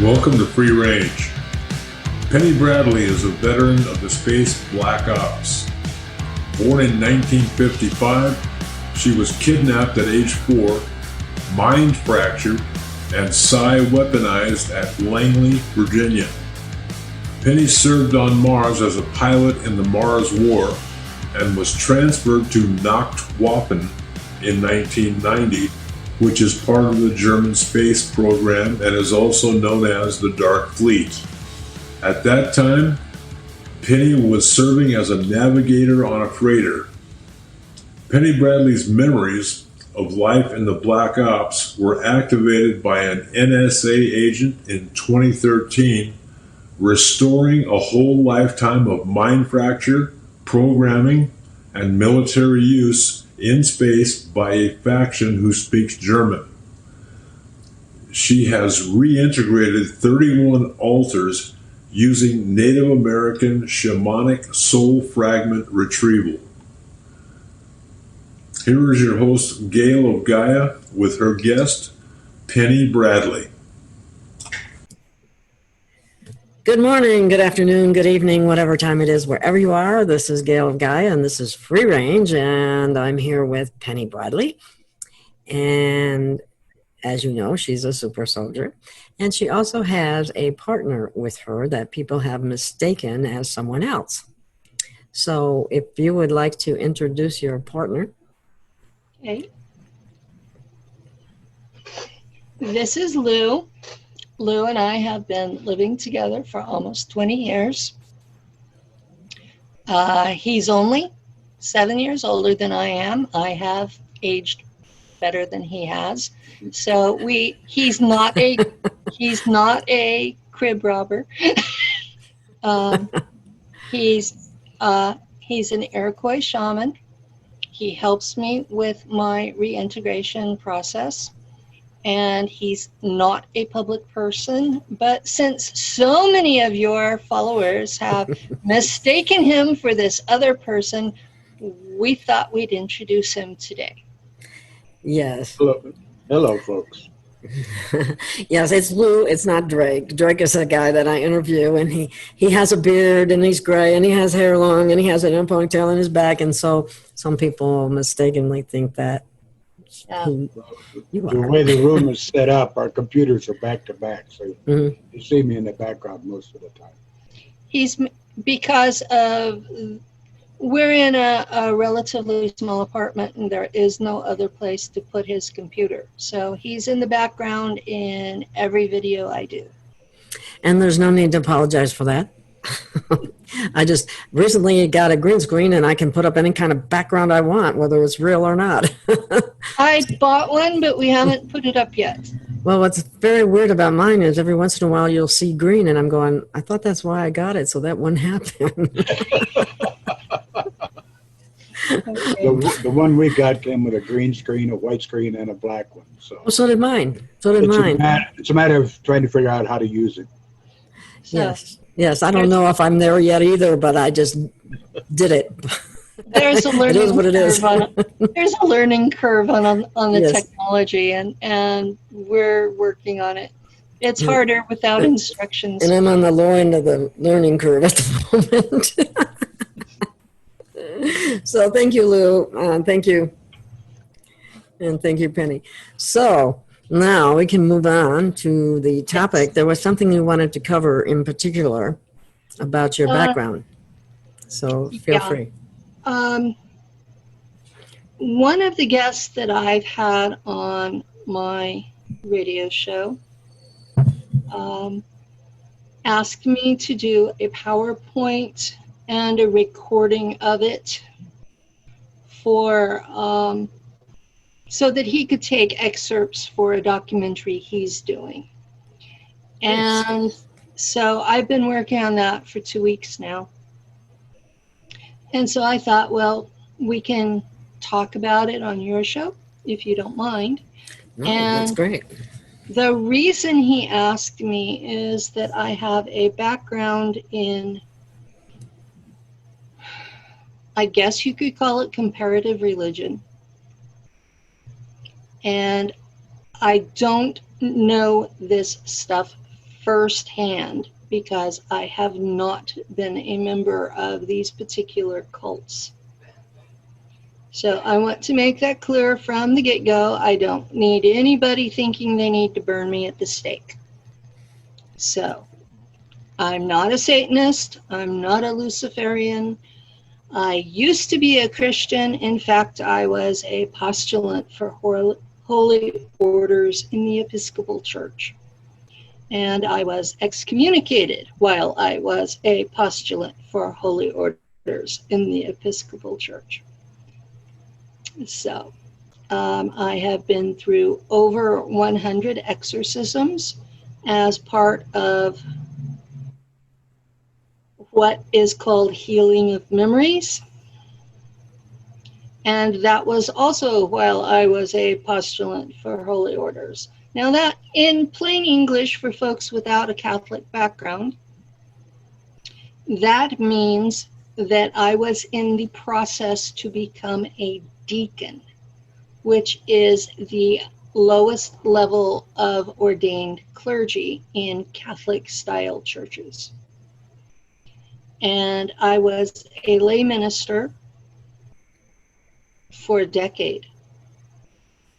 Welcome to Free Range. Penny Bradley is a veteran of the space Black Ops. Born in 1955, she was kidnapped at age 4, mind fractured, and psi weaponized at Langley, Virginia. Penny served on Mars as a pilot in the Mars War and was transferred to Nachtwaffen in 1990, which is part of the German space program and is also known as the Dark Fleet. At that time, Penny was serving as a navigator on a freighter. Penny Bradley's memories of life in the Black Ops were activated by an NSA agent in 2013, restoring a whole lifetime of mind fracture, programming, and military use in space by a faction who speaks German. She has reintegrated 31 altars using Native American shamanic soul fragment retrieval. Here is your host, Gail of Gaia, with her guest, Penny Bradley. Good morning, good afternoon, good evening, whatever time it is, wherever you are. This is Gail of Gaia, and this is Free Range, and I'm here with Penny Bradley. And as you know, she's a super soldier, and she also has a partner with her that people have mistaken as someone else. So if you would like to introduce your partner. Okay. This is Lou. Lou and I have been living together for almost 20 years. He's only 7 years older than I am. I have aged better than he has. So he's not a crib robber. He's an Iroquois shaman. He helps me with my reintegration process. And he's not a public person, but since so many of your followers have mistaken him for this other person, we thought we'd introduce him today. Yes. Hello, folks. Yes, it's Lou. It's not Drake. Drake is a guy that I interview, and he has a beard, and he's gray, and he has hair long, and he has a ponytail in his back, and so some people mistakenly think that. Yeah. The way the room is set up, our computers are back to back, so you see me in the background most of the time. Because we're in a relatively small apartment, and there is no other place to put his computer. So he's in the background in every video I do. And there's no need to apologize for that. I just recently got a green screen, and I can put up any kind of background I want, whether it's real or not. I bought one, but we haven't put it up yet. Well, what's very weird about mine is every once in a while you'll see green, and I'm going, I thought that's why I got it, so that wouldn't happen. The one we got came with a green screen, a white screen, and a black one. So did mine. It's a matter of trying to figure out how to use it. Yes. I don't know if I'm there yet either, but I just did it. There's a learning it is what it is. There's a learning curve on the technology, and we're working on it. It's harder without instructions. And I'm on the low end of the learning curve at the moment. So thank you, Lou. Thank you. And thank you, Penny. So now we can move on to the topic. There was something you wanted to cover in particular about your background. So feel free. One of the guests that I've had on my radio show asked me to do a PowerPoint and a recording of it for so that he could take excerpts for a documentary he's doing. And so I've been working on that for 2 weeks now. And so I thought, well, we can talk about it on your show, if you don't mind. No, that's great. The reason he asked me is that I have a background in, I guess you could call it comparative religion. And I don't know this stuff firsthand because I have not been a member of these particular cults. So I want to make that clear from the get-go. I don't need anybody thinking they need to burn me at the stake. So I'm not a Satanist. I'm not a Luciferian. I used to be a Christian. In fact, I was a postulant for holy orders in the Episcopal Church. And I was excommunicated while I was a postulant for holy orders in the Episcopal Church. So I have been through over 100 exorcisms as part of what is called healing of memories. And that was also while I was a postulant for holy orders. Now that, in plain English for folks without a Catholic background, that means that I was in the process to become a deacon, which is the lowest level of ordained clergy in Catholic style churches. And I was a lay minister for a decade.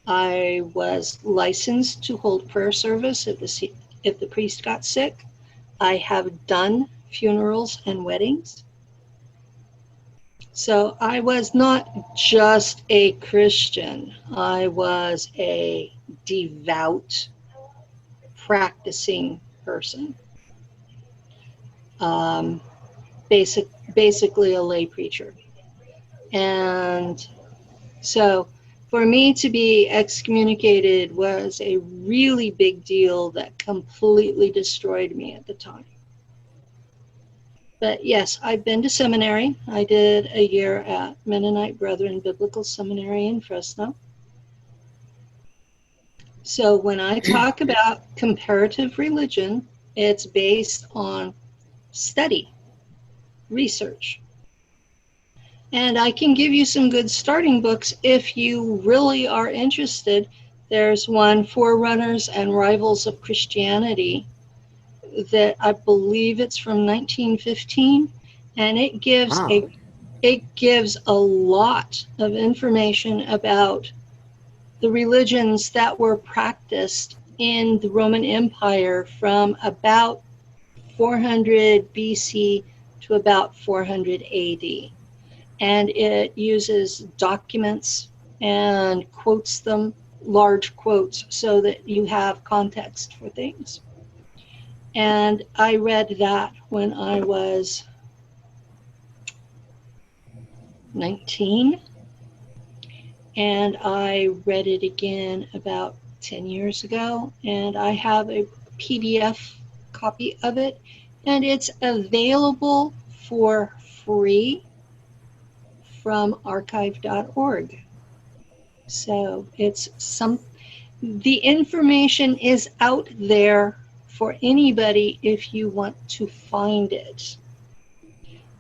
I was licensed to hold prayer service if the priest got sick. I have done funerals and weddings. So I was not just a Christian. I was a devout, practicing person. Basically a lay preacher. And so for me to be excommunicated was a really big deal that completely destroyed me at the time. But yes, I've been to seminary. I did a year at Mennonite Brethren Biblical Seminary in Fresno. So when I talk about comparative religion, it's based on study, research. And I can give you some good starting books if you really are interested. There's one, Forerunners and Rivals of Christianity, that I believe it's from 1915, and it gives a lot of information about the religions that were practiced in the Roman Empire from about 400 BC to about 400 AD. And it uses documents and quotes them, large quotes, so that you have context for things. And I read that when I was 19, and I read it again about 10 years ago, and I have a PDF copy of it, and it's available for free from archive.org. So the information is out there for anybody if you want to find it.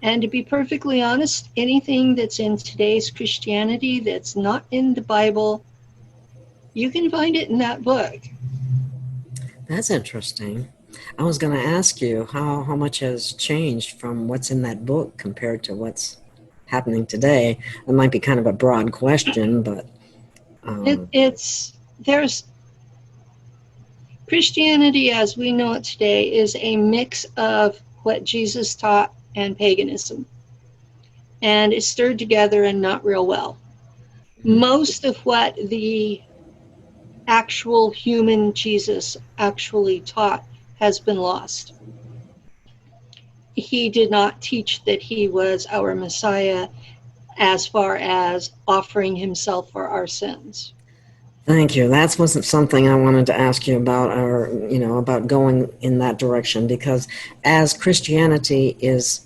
And to be perfectly honest, anything that's in today's Christianity that's not in the Bible, you can find it in that book. That's interesting. I was going to ask you how much has changed from what's in that book compared to what's happening today. It might be kind of a broad question, but there's Christianity as we know it today is a mix of what Jesus taught and paganism, and it's stirred together and not real well. Most of what the actual human Jesus actually taught has been lost. He did not teach that he was our Messiah as far as offering himself for our sins. Thank you. That wasn't something I wanted to ask you about, or about going in that direction, because as Christianity is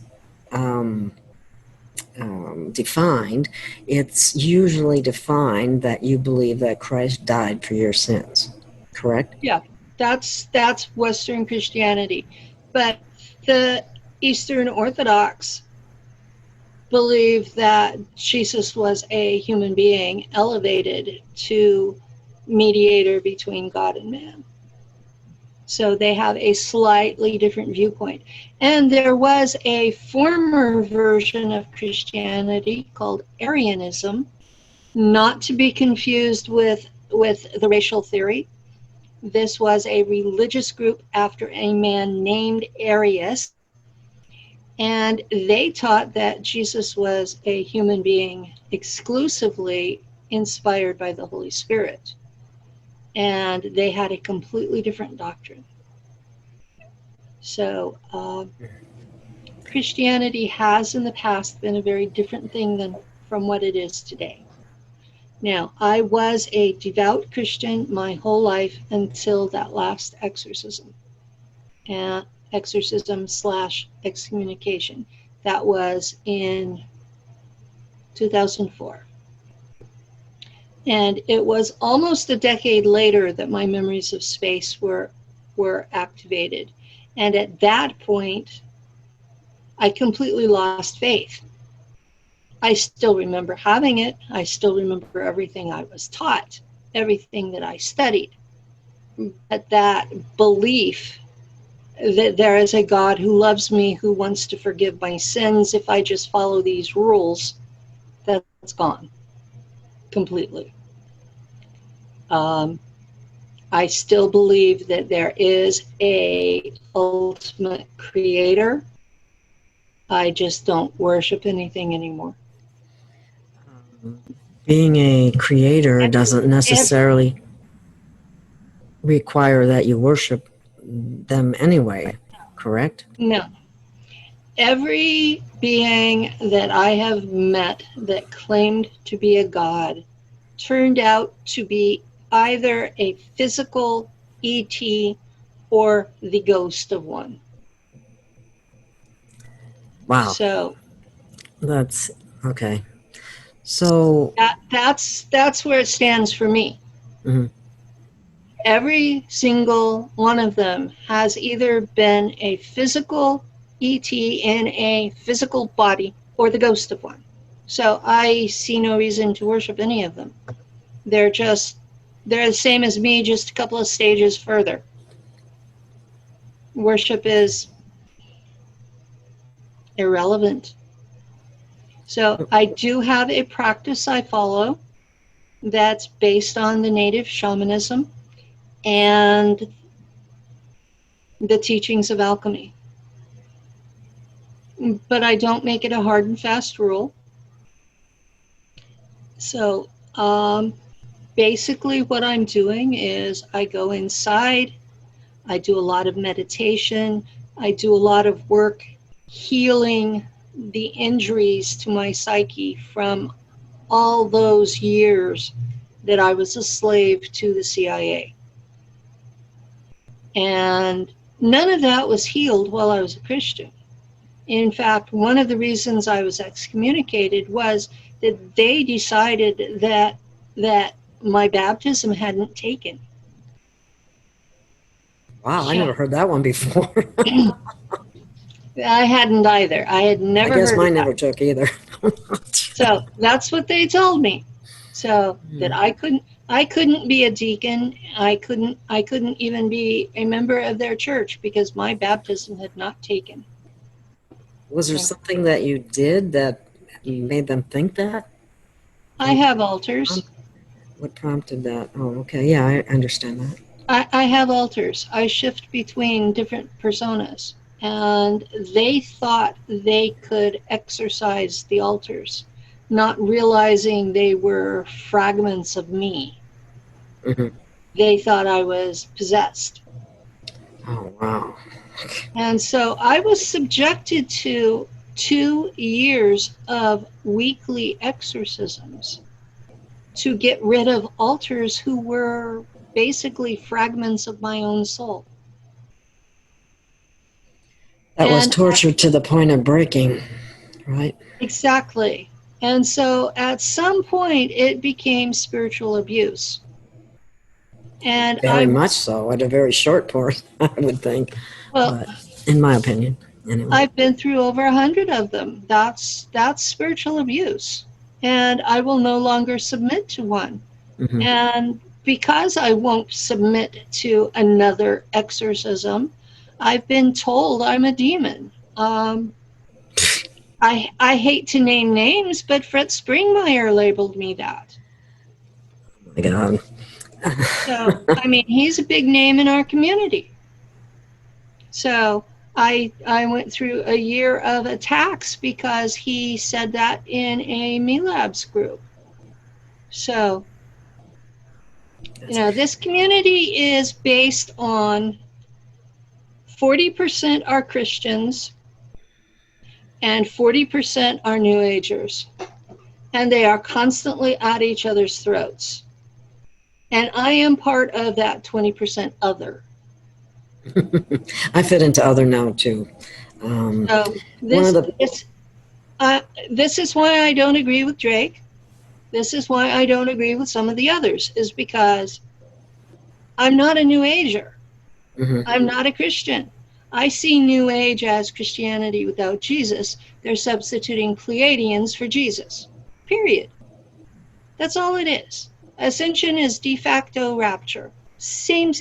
defined, it's usually defined that you believe that Christ died for your sins. Correct? Yeah, that's Western Christianity, but the Eastern Orthodox believe that Jesus was a human being elevated to mediator between God and man. So they have a slightly different viewpoint. And there was a former version of Christianity called Arianism, not to be confused with the racial theory. This was a religious group after a man named Arius, and they taught that Jesus was a human being exclusively inspired by the Holy Spirit. And they had a completely different doctrine. So Christianity has in the past been a very different thing from what it is today. Now, I was a devout Christian my whole life until that last exorcism. Exorcism/excommunication. That was in 2004. And it was almost a decade later that my memories of space were activated. And at that point, I completely lost faith. I still remember having it. I still remember everything I was taught, everything that I studied. But that belief that there is a God who loves me, who wants to forgive my sins if I just follow these rules, that's gone completely. I still believe that there is a ultimate creator. I just don't worship anything anymore. Being a creator doesn't necessarily require that you worship them anyway, correct? No. Every being that I have met that claimed to be a god turned out to be either a physical ET or the ghost of one. Wow. So That's okay. So that's where it stands for me. Mhm. Every single one of them has either been a physical ET in a physical body or the ghost of one. So I see no reason to worship any of them. They're the same as me, just a couple of stages further. Worship is irrelevant. So I do have a practice I follow that's based on the native shamanism and the teachings of alchemy. But I don't make it a hard and fast rule. So basically what I'm doing is I go inside, I do a lot of meditation, I do a lot of work healing the injuries to my psyche from all those years that I was a slave to the CIA. And none of that was healed while I was a Christian. In fact, one of the reasons I was excommunicated was that they decided that my baptism hadn't taken. wow, I never heard that one before. I hadn't either. I had never I guess heard mine of never that. took either. So that's what they told me. So that I couldn't be a deacon. I couldn't even be a member of their church because my baptism had not taken. Was there something that you did that made them think that? I have altars. What prompted that? Oh, okay. Yeah, I understand that. I have altars. I shift between different personas. And they thought they could exorcise the altars, not realizing they were fragments of me. Mm-hmm. They thought I was possessed. Oh, wow. And so I was subjected to 2 years of weekly exorcisms to get rid of altars who were basically fragments of my own soul. That was And torture to the point of breaking, right? exactly. And so at some point it became spiritual abuse. And Very much so, at a very short course, I would think. well, but in my opinion, anyway. I've been through over 100 of them. That's spiritual abuse. And I will no longer submit to one. Mm-hmm. And because I won't submit to another exorcism, I've been told I'm a demon. I hate to name names, but Fred Springmeyer labeled me that. Oh my God. So, I mean, he's a big name in our community. So I went through a year of attacks because he said that in a MELABS group. So, you know, this community is based on 40% are Christians and 40% are New Agers. And they are constantly at each other's throats. And I am part of that 20% other. I fit into other now too. So this is why I don't agree with Drake. This is why I don't agree with some of the others, is because I'm not a New Ager. I'm not a Christian. I see New Age as Christianity without Jesus. They're substituting Pleiadians for Jesus. Period. That's all it is. Ascension is de facto rapture. Same.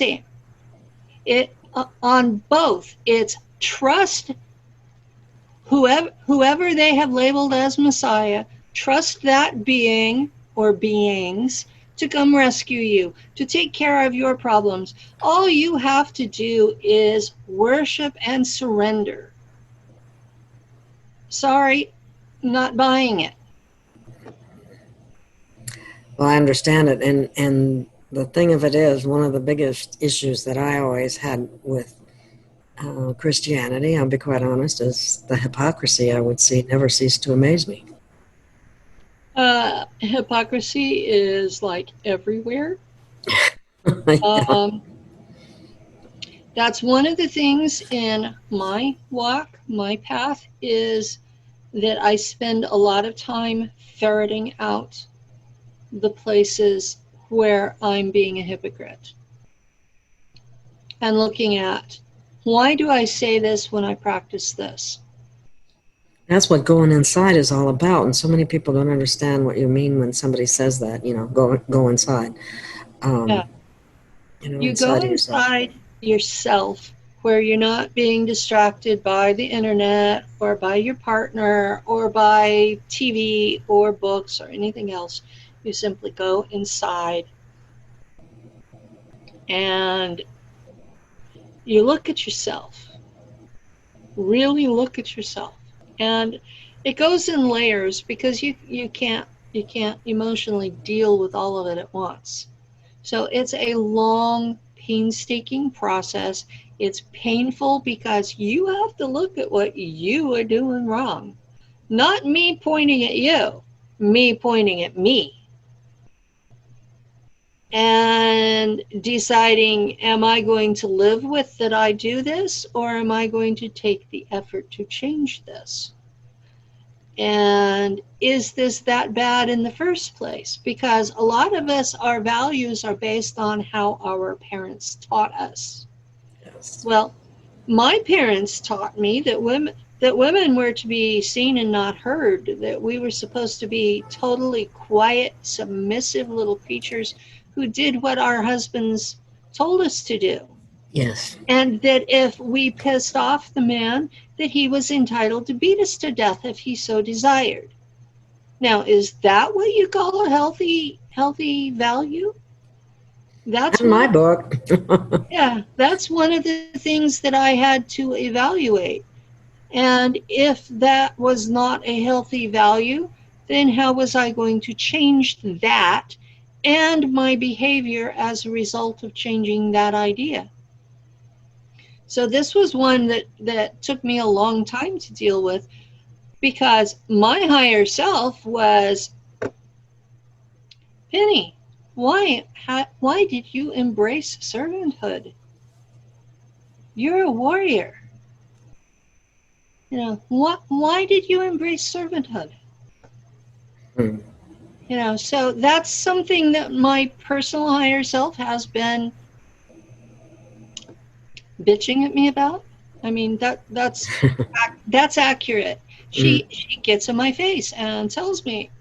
It on both. It's trust whoever they have labeled as Messiah. Trust that being or beings to come rescue you, to take care of your problems. All you have to do is worship and surrender. Sorry, not buying it. Well, I understand it, and the thing of it is, one of the biggest issues that I always had with Christianity, I'll be quite honest, is the hypocrisy I would see never cease to amaze me. Hypocrisy is like everywhere. Yeah. That's one of the things in my walk, my path, is that I spend a lot of time ferreting out the places where I'm being a hypocrite and looking at, why do I say this when I practice this? That's what going inside is all about, and so many people don't understand what you mean when somebody says that. You know, go inside. Yeah. You know, You go inside of yourself. inside yourself where you're not being distracted by the internet or by your partner or by TV or books or anything else. You simply go inside and you look at yourself. Really look at yourself. And it goes in layers because you can't emotionally deal with all of it at once. So it's a long, painstaking process. It's painful because you have to look at what you are doing wrong. Not me pointing at you, me pointing at me. And deciding, am I going to live with that I do this, or am I going to take the effort to change this? And is this that bad in the first place? Because a lot of us, our values are based on how our parents taught us. Yes. Well, my parents taught me that women were to be seen and not heard, that we were supposed to be totally quiet, submissive little creatures who did what our husbands told us to do. Yes. And that if we pissed off the man, that he was entitled to beat us to death if he so desired. Now, is that what you call a healthy value? That's In my book. yeah, that's one of the things that I had to evaluate. And if that was not a healthy value, then how was I going to change that and my behavior as a result of changing that idea? So this was one that took me a long time to deal with, because my higher self was, Penny, why did you embrace servanthood? You're a warrior. You know, why did you embrace servanthood? You know, so that's something that my personal higher self has been bitching at me about. I mean, that's accurate. She gets in my face and tells me,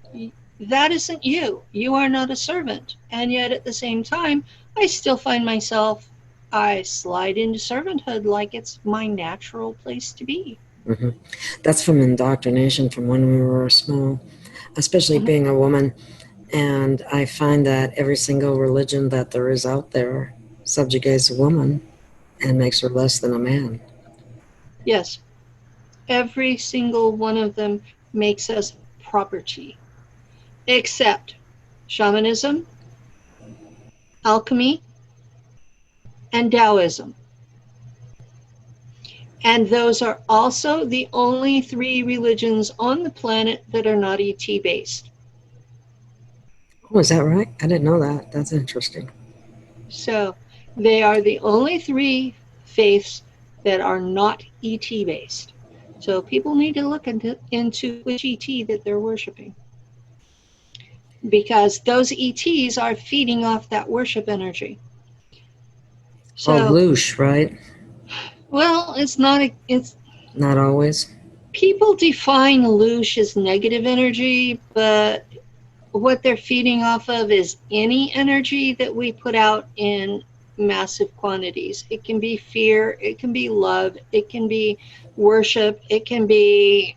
that isn't you. You are not a servant. And yet at the same time, I still find myself, I slide into servanthood like it's my natural place to be. Hmm. That's from indoctrination from when we were small, especially being a woman. And I find that every single religion that there is out there subjugates a woman and makes her less than a man. Yes, every single one of them makes us property, except shamanism, alchemy, and Taoism. And those are also the only 3 religions on the planet that are not ET based. Oh, is that right? I didn't know that. That's interesting. So they are the only 3 faiths that are not ET based. So people need to look into which ET that they're worshiping, because those ETs are feeding off that worship energy. Oh, So, loosh, right? well, it's Not always. people define loosh as negative energy, but what they're feeding off of is any energy that we put out in massive quantities. It can be fear, it can be love, it can be worship, it can be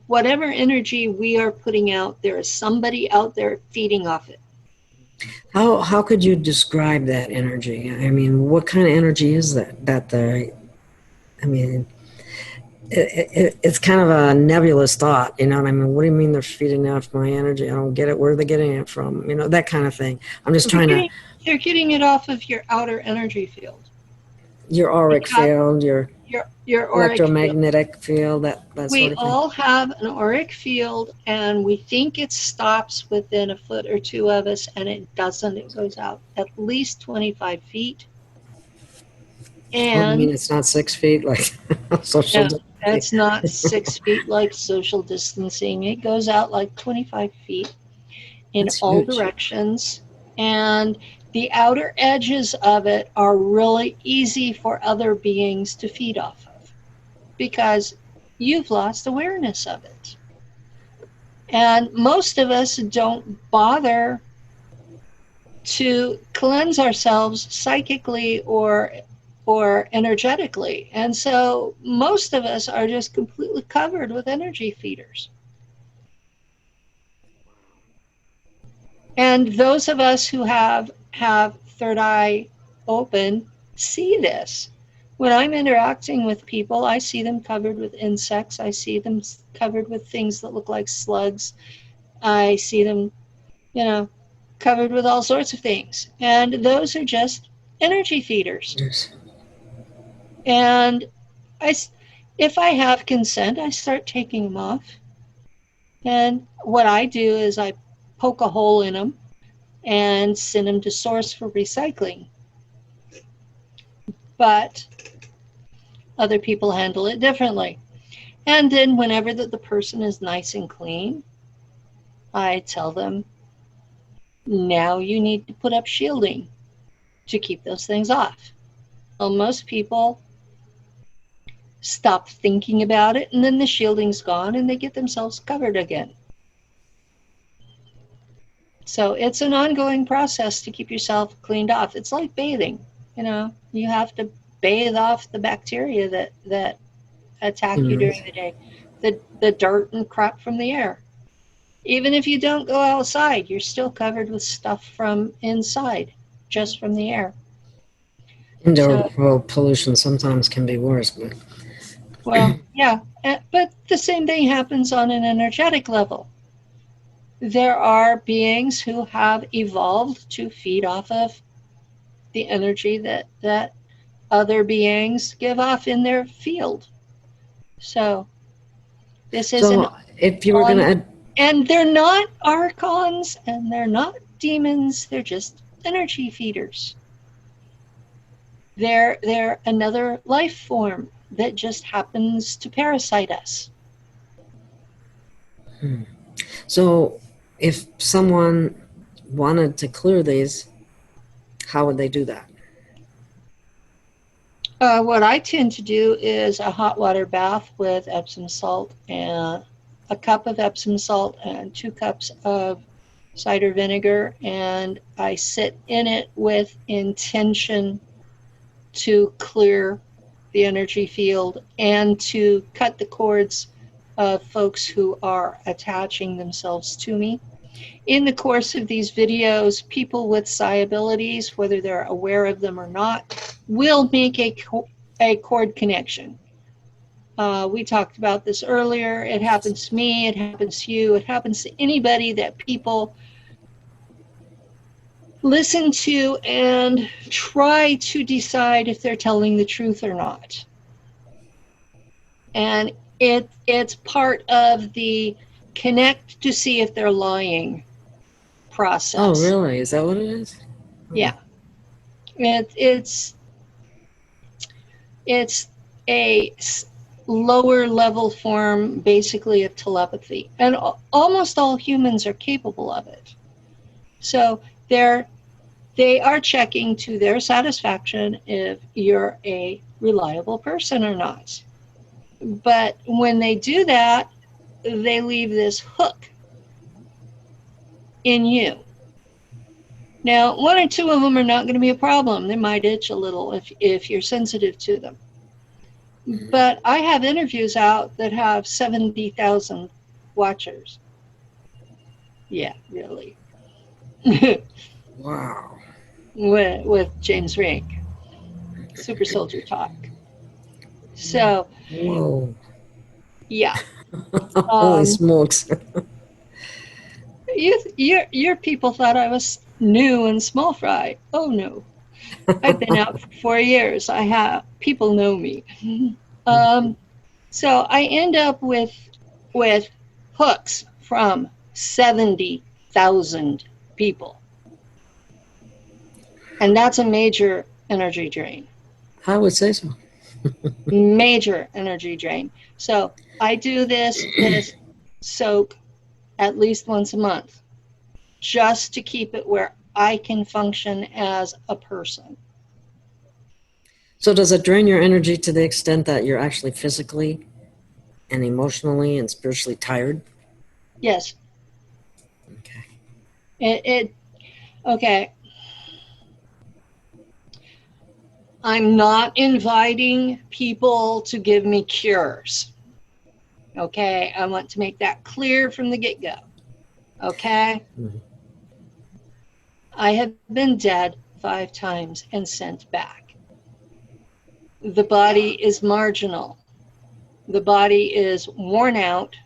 whatever energy we are putting out. There is somebody out there feeding off it. How could you describe that energy? I mean, what kind of energy is that? I mean, it's kind of a nebulous thought, you know what I mean? What do you mean they're feeding off my energy? I don't get it. Where are they getting it from? You know, that kind of thing. I'm just trying to, They're getting it off of your outer energy field. your auric field, your Auric field. electromagnetic field, that We sort of thing. all have an auric field, and we think it stops within a foot or 2 of us, and it doesn't. It goes out at least 25 feet. Oh, you mean And it's not 6 feet like social no, distancing? that's not 6 feet like social distancing. It goes out like 25 feet in That's all huge. directions. And the outer edges of it are really easy for other beings to feed off of, because you've lost awareness of it. And most of us don't bother to cleanse ourselves psychically or energetically. And so most of us are just completely covered with energy feeders. And those of us who have third eye open see this. When I'm interacting with people, I see them covered with insects. I see them covered with things that look like slugs. I see them, covered with all sorts of things. And those are just energy feeders. Yes. And if I have consent, I start taking them off. And what I do is I poke a hole in them and send them to source for recycling. But other people handle it differently. And then whenever the person is nice and clean, I tell them, now you need to put up shielding to keep those things off. Well, most people stop thinking about it, and then the shielding's gone and they get themselves covered again. So it's an ongoing process to keep yourself cleaned off. It's like bathing. You have to bathe off the bacteria that attack you during the day, the dirt and crap from the air. Even if you don't go outside, you're still covered with stuff from inside, just from the air. Indoor pollution sometimes can be worse, but well, yeah, but the same thing happens on an energetic level. There are beings who have evolved to feed off of the energy that other beings give off in their field. So this isn't. If you were going to, and they're not archons and they're not demons. They're just energy feeders. They're another life form that just happens to parasite us. So if someone wanted to clear these, how would they do that? What I tend to do is a hot water bath with Epsom salt and a cup of Epsom salt and 2 cups of cider vinegar, and I sit in it with intention to clear the energy field and to cut the cords of folks who are attaching themselves to me. In the course of these videos, people with psi abilities, whether they're aware of them or not, will make a cord connection. We talked about this earlier. It happens to me, it happens to you, it happens to anybody that people listen to and try to decide if they're telling the truth or not. And it's part of the connect to see if they're lying process. Oh, really? Is that what it is? Yeah. It's a lower level form, basically, of telepathy. And almost all humans are capable of it. So they are checking to their satisfaction if you're a reliable person or not. But when they do that, they leave this hook in you. Now, 1 or 2 of them are not going to be a problem. They might itch a little if you're sensitive to them. But I have interviews out that have 70,000 watchers. Yeah, really. Wow. With James Rink, Super Soldier Talk. So, Whoa. yeah. Holy smokes. Your people thought I was new and small fry. Oh no, I've been out for 4 years. People know me. So I end up with hooks from 70,000 people, and that's a major energy drain. I would say so. Major energy drain. So I do this soak at least once a month, just to keep it where I can function as a person. So does it drain your energy to the extent that you're actually physically and emotionally and spiritually tired? Yes. Okay. Okay. I'm not inviting people to give me cures. Okay, I want to make that clear from the get-go. Okay? Mm-hmm. I have been dead 5 times and sent back. The body is marginal. The body is worn out.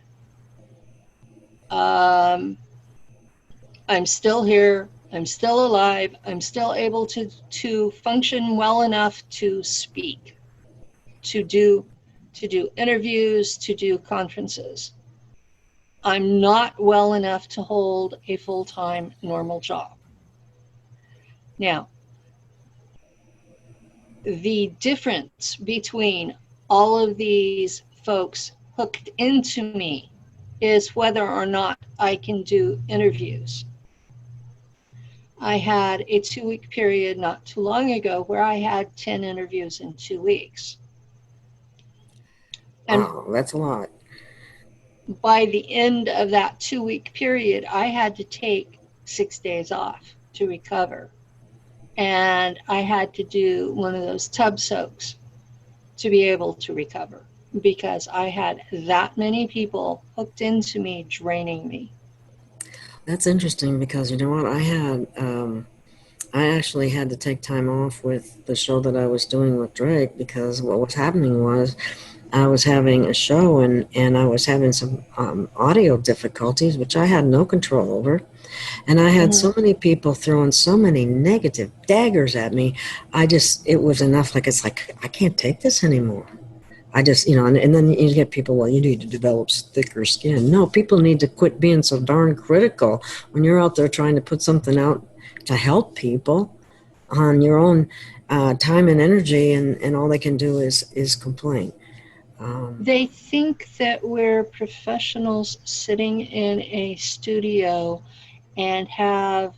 I'm still here. I'm still alive. I'm still able to function well enough to speak, to do interviews, to do conferences. I'm not well enough to hold a full-time normal job. Now, the difference between all of these folks hooked into me is whether or not I can do interviews. I had a 2-week period not too long ago where I had 10 interviews in 2 weeks. And wow, that's a lot. by the end of that 2-week period, I had to take 6 days off to recover. And I had to do one of those tub soaks to be able to recover, because I had that many people hooked into me, draining me. That's interesting because you know what? I actually had to take time off with the show that I was doing with Drake because what was happening was I was having a show and I was having some audio difficulties, which I had no control over. And I had so many people throwing so many negative daggers at me. It was enough. It's like, I can't take this anymore. I just, and then you get people, well, you need to develop thicker skin. No, people need to quit being so darn critical when you're out there trying to put something out to help people on your own time and energy, and all they can do is complain. They think that we're professionals sitting in a studio and have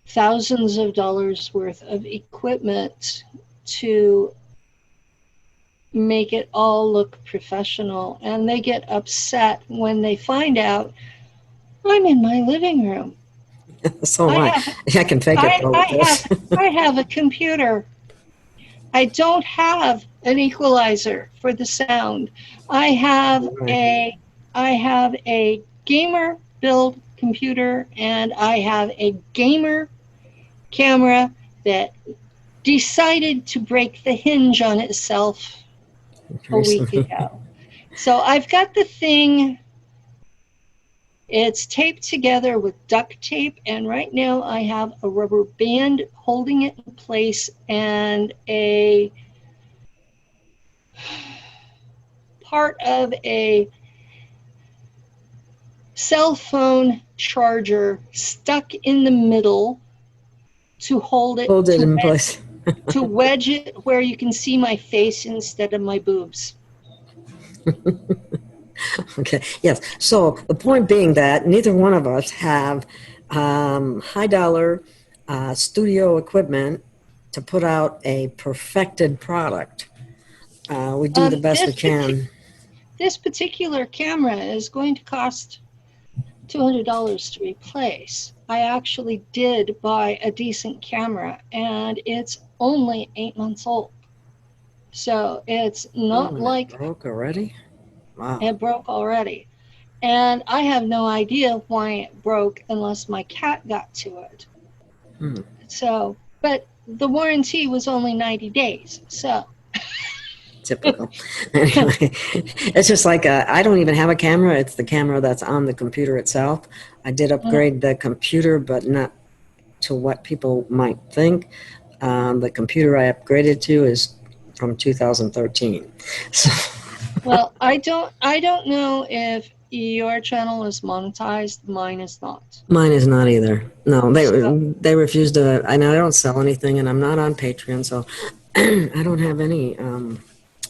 thousands of dollars worth of equipment to make it all look professional, and they get upset when they find out I'm in my living room. So I am I. have I can fake it though with this. I have a computer. I don't have an equalizer for the sound. I have Right. a gamer build computer, and I have a gamer camera that decided to break the hinge on itself a week Recently. ago. So I've got the thing. It's taped together with duct tape, and right now I have a rubber band holding it in place and a part of a cell phone charger stuck in the middle to hold it, Hold it in place. to wedge it where you can see my face instead of my boobs. Okay. Yes. So the point being that neither one of us have high dollar studio equipment to put out a perfected product. We do the best we can. This particular camera is going to cost $200 to replace. I actually did buy a decent camera, and it's only 8 months old. So it's not Oh, like it broke already. Wow. it broke already. And I have no idea why it broke unless my cat got to it. Hmm. So, but the warranty was only 90 days. So, Typical. Anyway, it's just like I don't even have a camera. It's the camera that's on the computer itself. I did upgrade the computer, but not to what people might think. The computer I upgraded to is from 2013. So, well, I don't know if your channel is monetized. Mine is not. mine is not either. No, So, they refuse to. I know I don't sell anything, and I'm not on Patreon, so I don't have any.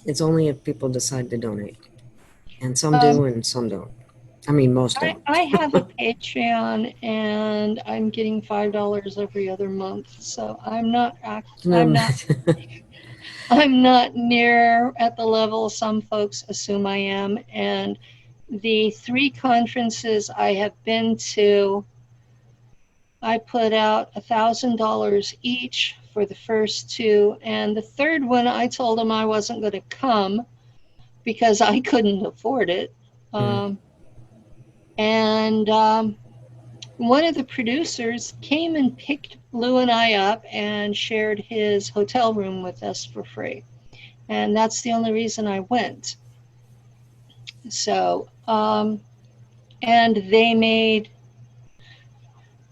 It's only if people decide to donate, and some do, and some don't. I mean, most don't. I have a Patreon, and I'm getting $5 every other month. So I'm not I'm not near at the level some folks assume I am. And the 3 conferences I have been to, I put out $1,000 each for the first 2, and the third one I told them I wasn't going to come because I couldn't afford it. And one of the producers came and picked Lou and I up and shared his hotel room with us for free. And that's the only reason I went. So, and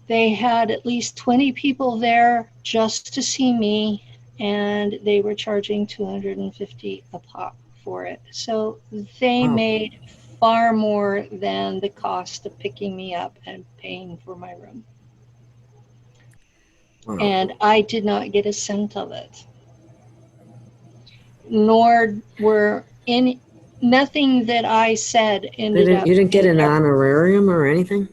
they had at least 20 people there just to see me, and they were charging $250 a pop for it. So they Wow. made far more than the cost of picking me up and paying for my room. Wow. And I did not get a cent of it. Nor were any, nothing that I said ended up. You didn't get in an their, honorarium or anything?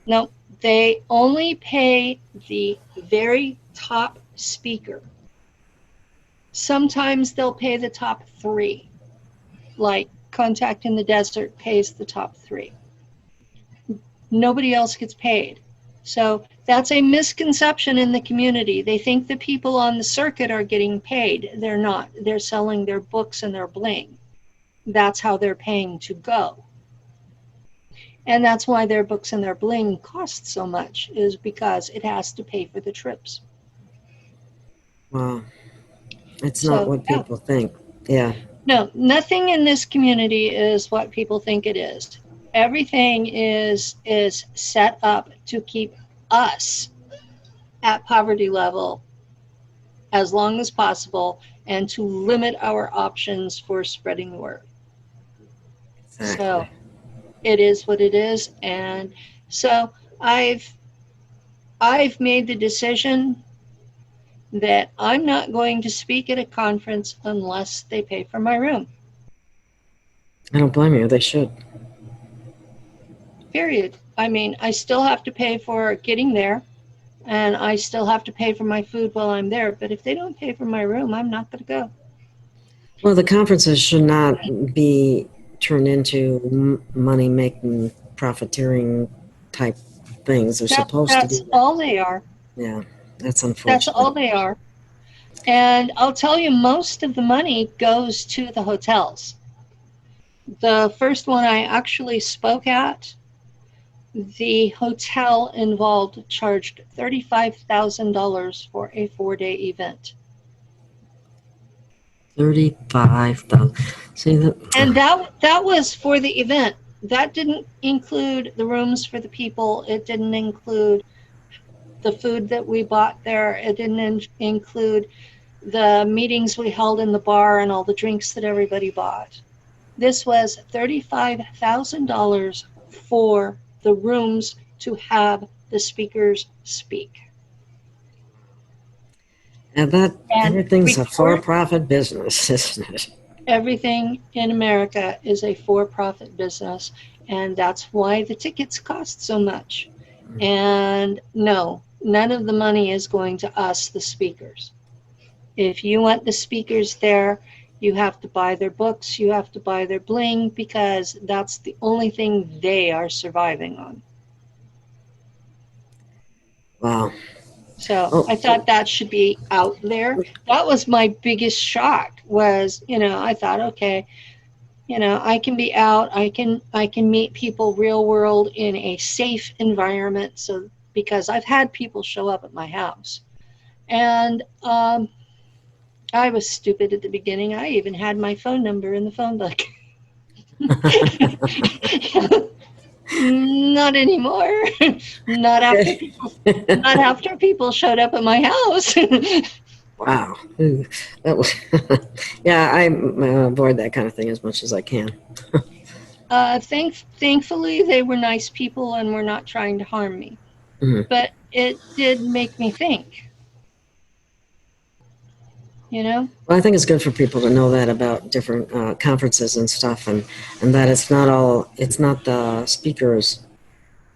no, they only pay the very top speaker. Sometimes they'll pay the top 3, like Contact in the Desert pays the top 3. Nobody else gets paid. So that's a misconception in the community. They think the people on the circuit are getting paid. They're not. They're selling their books and their bling. That's how they're paying to go. And that's why their books and their bling cost so much, is because it has to pay for the trips. Wow. It's So, not what people think. Yeah. No, nothing in this community is what people think it is. Everything is set up to keep us at poverty level as long as possible and to limit our options for spreading the word. Exactly. So it is what it is. And so I've made the decision that I'm not going to speak at a conference unless they pay for my room. I don't blame you. They should. Period. I mean, I still have to pay for getting there, and I still have to pay for my food while I'm there. But if they don't pay for my room, I'm not going to go. Well, the conferences should not be turned into money-making, profiteering type things. They're supposed to be. That's all they are. Yeah, that's unfortunate. That's all they are. And I'll tell you, most of the money goes to the hotels. The first one I actually spoke at, the hotel involved charged $35,000 for a 4-day event. 35,000. See that? And that was for the event. That didn't include the rooms for the people. It didn't include the food that we bought there. It didn't include the meetings we held in the bar and all the drinks that everybody bought. This was $35,000 for the rooms to have the speakers speak. And everything's a for-profit business, isn't it? Everything in America is a for-profit business, and that's why the tickets cost so much. And no, none of the money is going to us, the speakers. If you want the speakers there, you have to buy their books, you have to buy their bling, because that's the only thing they are surviving on. Wow. So I thought that should be out there. That was my biggest shock was, I thought, okay, I can be out, I can meet people real world in a safe environment. So, because I've had people show up at my house, and I was stupid at the beginning. I even had my phone number in the phone book. Not anymore. Not after people showed up at my house. Wow. That was yeah, I avoid that kind of thing as much as I can. Thankfully, they were nice people and were not trying to harm me. Mm-hmm. But it did make me think. Well, I think it's good for people to know that about different conferences and stuff, and that it's not the speakers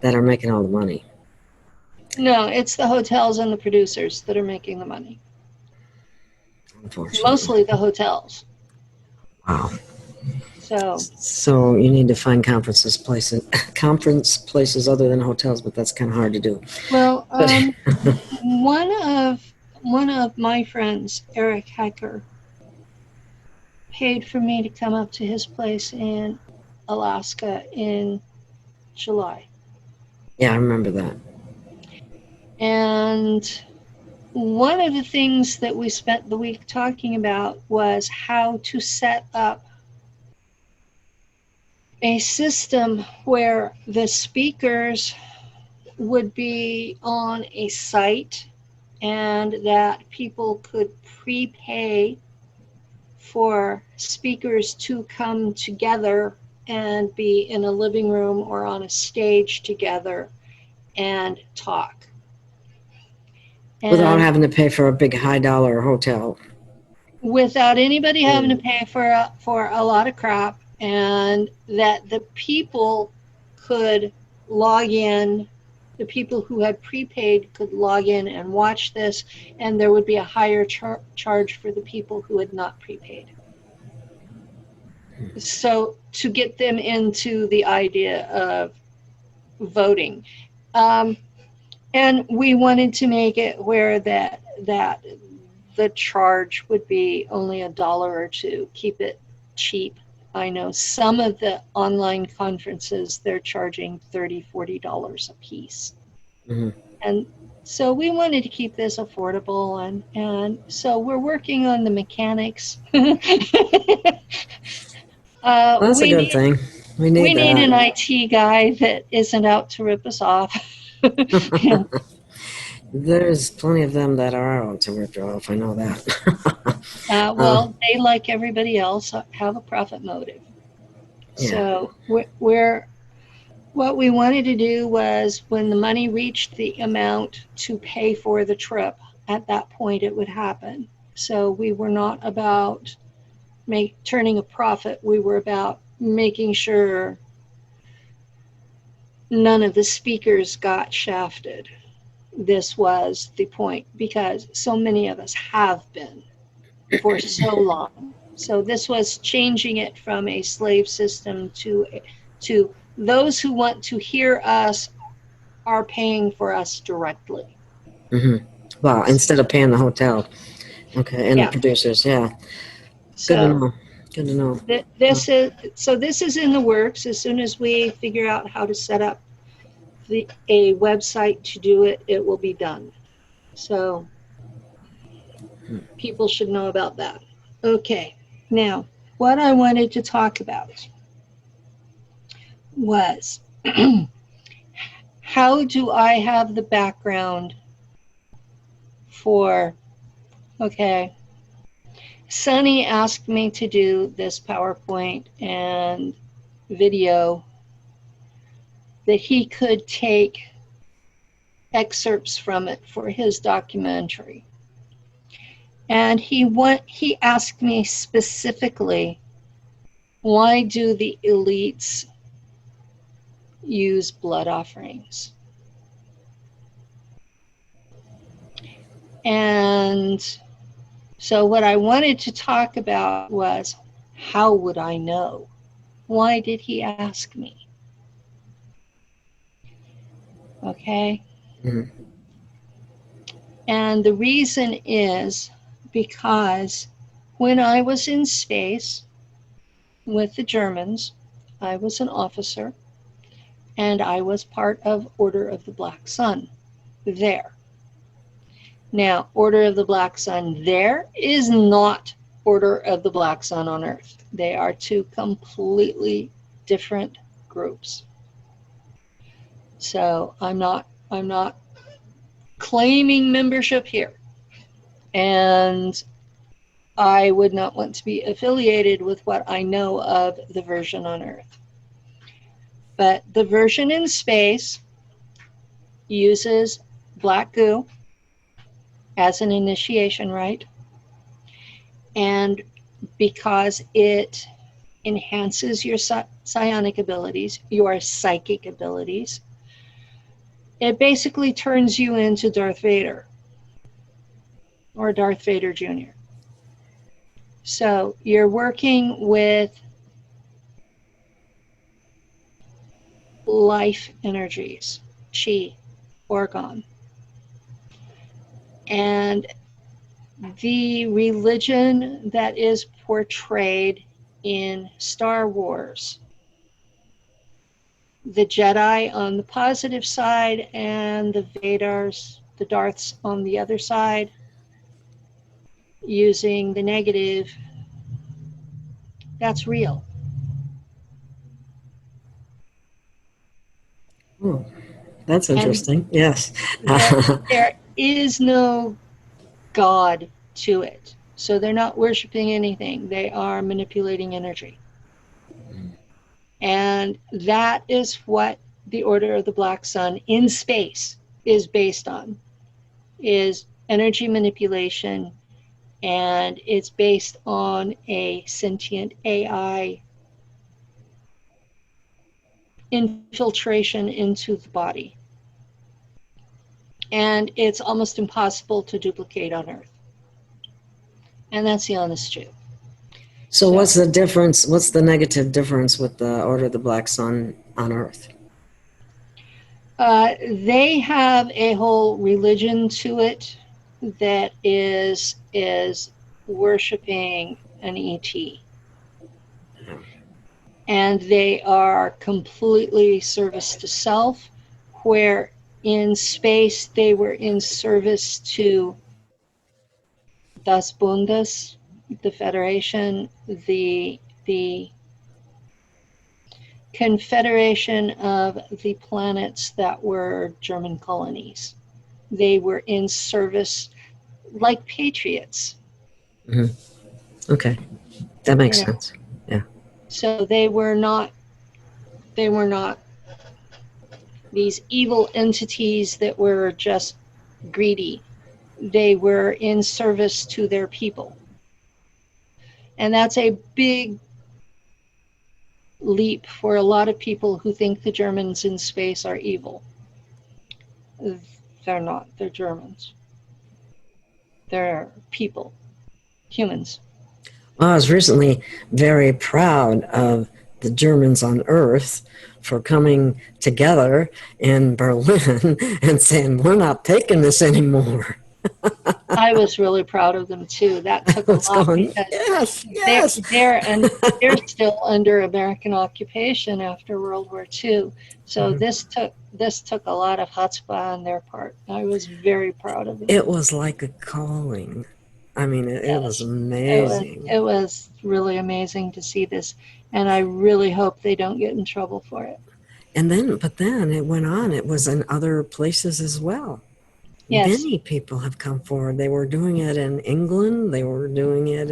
that are making all the money. No, it's the hotels and the producers that are making the money. Unfortunately. Mostly the hotels. Wow. So you need to find conference places other than hotels, but that's kind of hard to do. Well, one of my friends, Eric Hacker, paid for me to come up to his place in Alaska in July. Yeah, I remember that. And one of the things that we spent the week talking about was how to set up a system where the speakers would be on a site and that people could prepay for speakers to come together and be in a living room or on a stage together and talk. Without having to pay for a big high-dollar hotel. Without anybody having to pay for a lot of crap, and that the people could log in. The people who had prepaid could log in and watch this, and there would be a higher charge for the people who had not prepaid. So to get them into the idea of voting. And we wanted to make it where that the charge would be only $1 or $2, keep it cheap. I know some of the online conferences, they're charging $30, $40 a piece. Mm-hmm. And so we wanted to keep this affordable, and so we're working on the mechanics. Well, that's a good thing. We need an IT guy that isn't out to rip us off. Yeah. There's plenty of them that are out to rip you off. I know that. Well, they, like everybody else, have a profit motive. Yeah. So what we wanted to do was, when the money reached the amount to pay for the trip, at that point it would happen. So we were not about turning a profit. We were about making sure none of the speakers got shafted. This was the point, because so many of us have been for so long. So this was changing it from a slave system to those who want to hear us are paying for us directly. Mm-hmm. Wow, instead of paying the hotel. Okay, and Yeah. the producers, yeah. Good to So know. Good to know. this is in the works. As soon as we figure out how to set up a website to do it, it will be done. So people should know about that. Okay, now what I wanted to talk about was how do I have the background for, okay, Sunny asked me to do this PowerPoint and video that he could take excerpts from it for his documentary. And he asked me specifically, why do the elites use blood offerings? And so what I wanted to talk about was, how would I know? Why did he ask me? Okay. Mhm. And the reason is because when I was in space with the Germans, I was an officer and I was part of Order of the Black Sun there. Now, Order of the Black Sun there is not Order of the Black Sun on Earth. They are two completely different groups. So I'm not claiming membership here. And I would not want to be affiliated with what I know of the version on Earth. But the version in space uses black goo as an initiation rite. And because it enhances your psionic abilities, your psychic abilities, it basically turns you into Darth Vader or Darth Vader Jr. So you're working with life energies, chi, orgone. And the religion that is portrayed in Star Wars, the Jedi on the positive side and the Vadars, the Darths on the other side, using the negative, that's real. Oh, that's And interesting. Yes. there is no God to it. So they're not worshiping anything. They are manipulating energy. And that is what the Order of the Black Sun in space is based on, is energy manipulation, and it's based on a sentient AI infiltration into the body. And it's almost impossible to duplicate on Earth. And that's the honest truth. So what's the difference? What's the negative difference with the Order of the Black Sun on Earth? They have a whole religion to it that is worshiping an ET. And they are completely service to self, where in space they were in service to Das Bundes, the Federation, the Confederation of the planets that were German colonies. They were in service like patriots. Mm-hmm. Okay, that makes sense. Yeah. So they were not these evil entities that were just greedy. They were in service to their people. And that's a big leap for a lot of people who think the Germans in space are evil. They're not. They're Germans. They're people, humans. Well, I was recently very proud of the Germans on Earth for coming together in Berlin and saying, we're not taking this anymore. I was really proud of them too. That took a What's lot going? because Yes, they're yes. they're still under American occupation after World War II. So Mhm. this took a lot of chutzpah on their part. I was very proud of them. It was like a calling. I mean, it was Yes, amazing. it was really amazing to see this, and I really hope they don't get in trouble for it. And then, but then it went on. It was in other places as well. Yes, Many people have come forward. They were doing it in England. They were doing it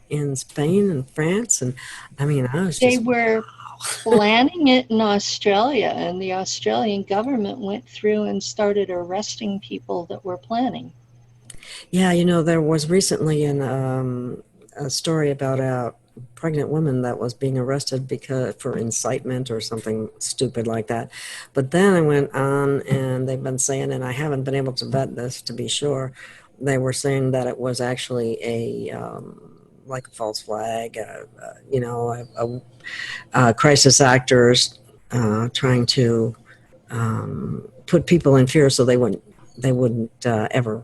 in Spain and France. And I mean, I was they just, were planning it in Australia, and the Australian government went through and started arresting people that were planning. yeah, you know, there was recently a story about a pregnant woman that was being arrested because for incitement or something stupid like that. But then I went on, and they've been saying, and I haven't been able to vet this to be sure. They were saying that it was actually a like a false flag, you know, crisis actors trying to put people in fear so they wouldn't ever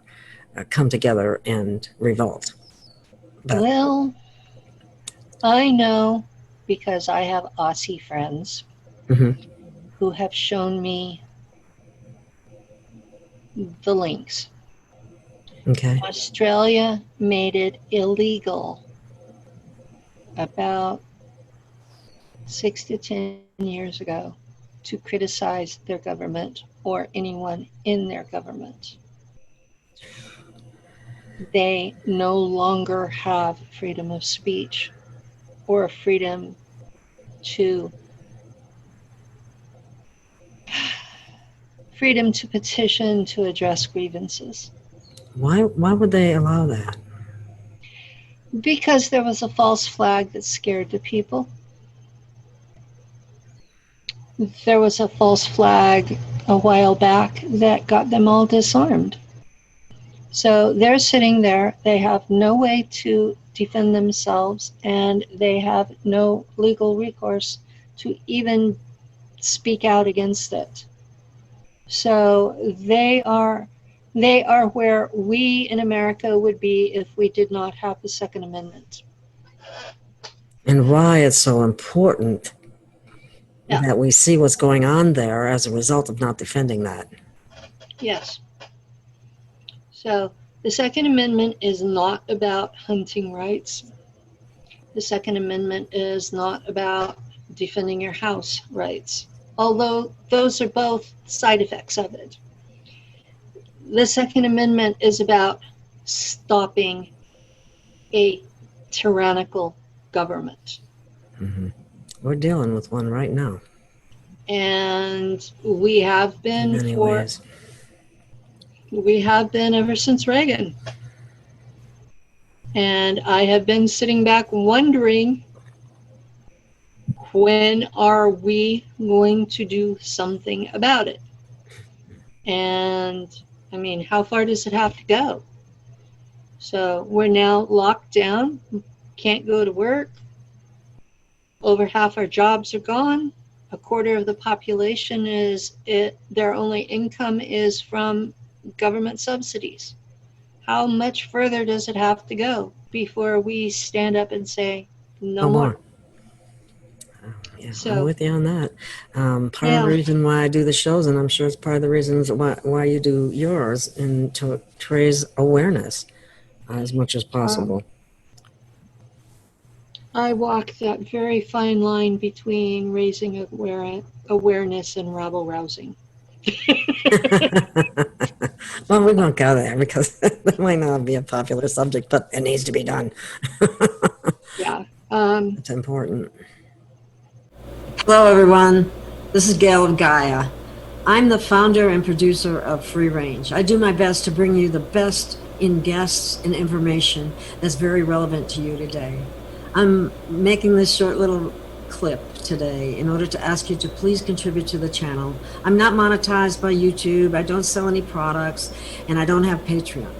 come together and revolt. But Well, I know because I have Aussie friends mhm, who have shown me the links. okay, Australia made it illegal about 6 to 10 years ago to criticize their government or anyone in their government. They no longer have freedom of speech or freedom to petition to address grievances why would they allow that? because there was a false flag that scared the people. There was a false flag a while back that got them all disarmed. So they're sitting there, they have no way to defend themselves, and they have no legal recourse to even speak out against it. So they are where we in America would be if we did not have the Second Amendment. And why it's so important Yeah. that we see what's going on there as a result of not defending that. Yes. So the Second Amendment is not about hunting rights. The Second Amendment is not about defending your house rights, although those are both side effects of it. The Second Amendment is about stopping a tyrannical government. Mm-hmm. We're dealing with one right now. And we have been in many ways. We have been ever since Reagan. And I have been sitting back wondering, when are we going to do something about it? And I mean, how far does it have to go? So we're now locked down, can't go to work. Over half our jobs are gone. A quarter of the population their only income is from government subsidies. How much further does it have to go before we stand up and say, no more? Yeah, So, I'm with you on that. Part yeah. of the reason why I do the shows, and I'm sure it's part of the reasons why you do yours, and to raise awareness as much as possible. I walk that very fine line between raising awareness and rabble rousing. Well, we won't go there because that might not be a popular subject, but it needs to be done. Yeah. It's important. Hello, everyone. This is Gail of Gaia. I'm the founder and producer of Free Range. I do my best to bring you the best in guests and information that's very relevant to you today. I'm making this short little clip today in order to ask you to please contribute to the channel. I'm not monetized by YouTube. I don't sell any products, and I don't have Patreon.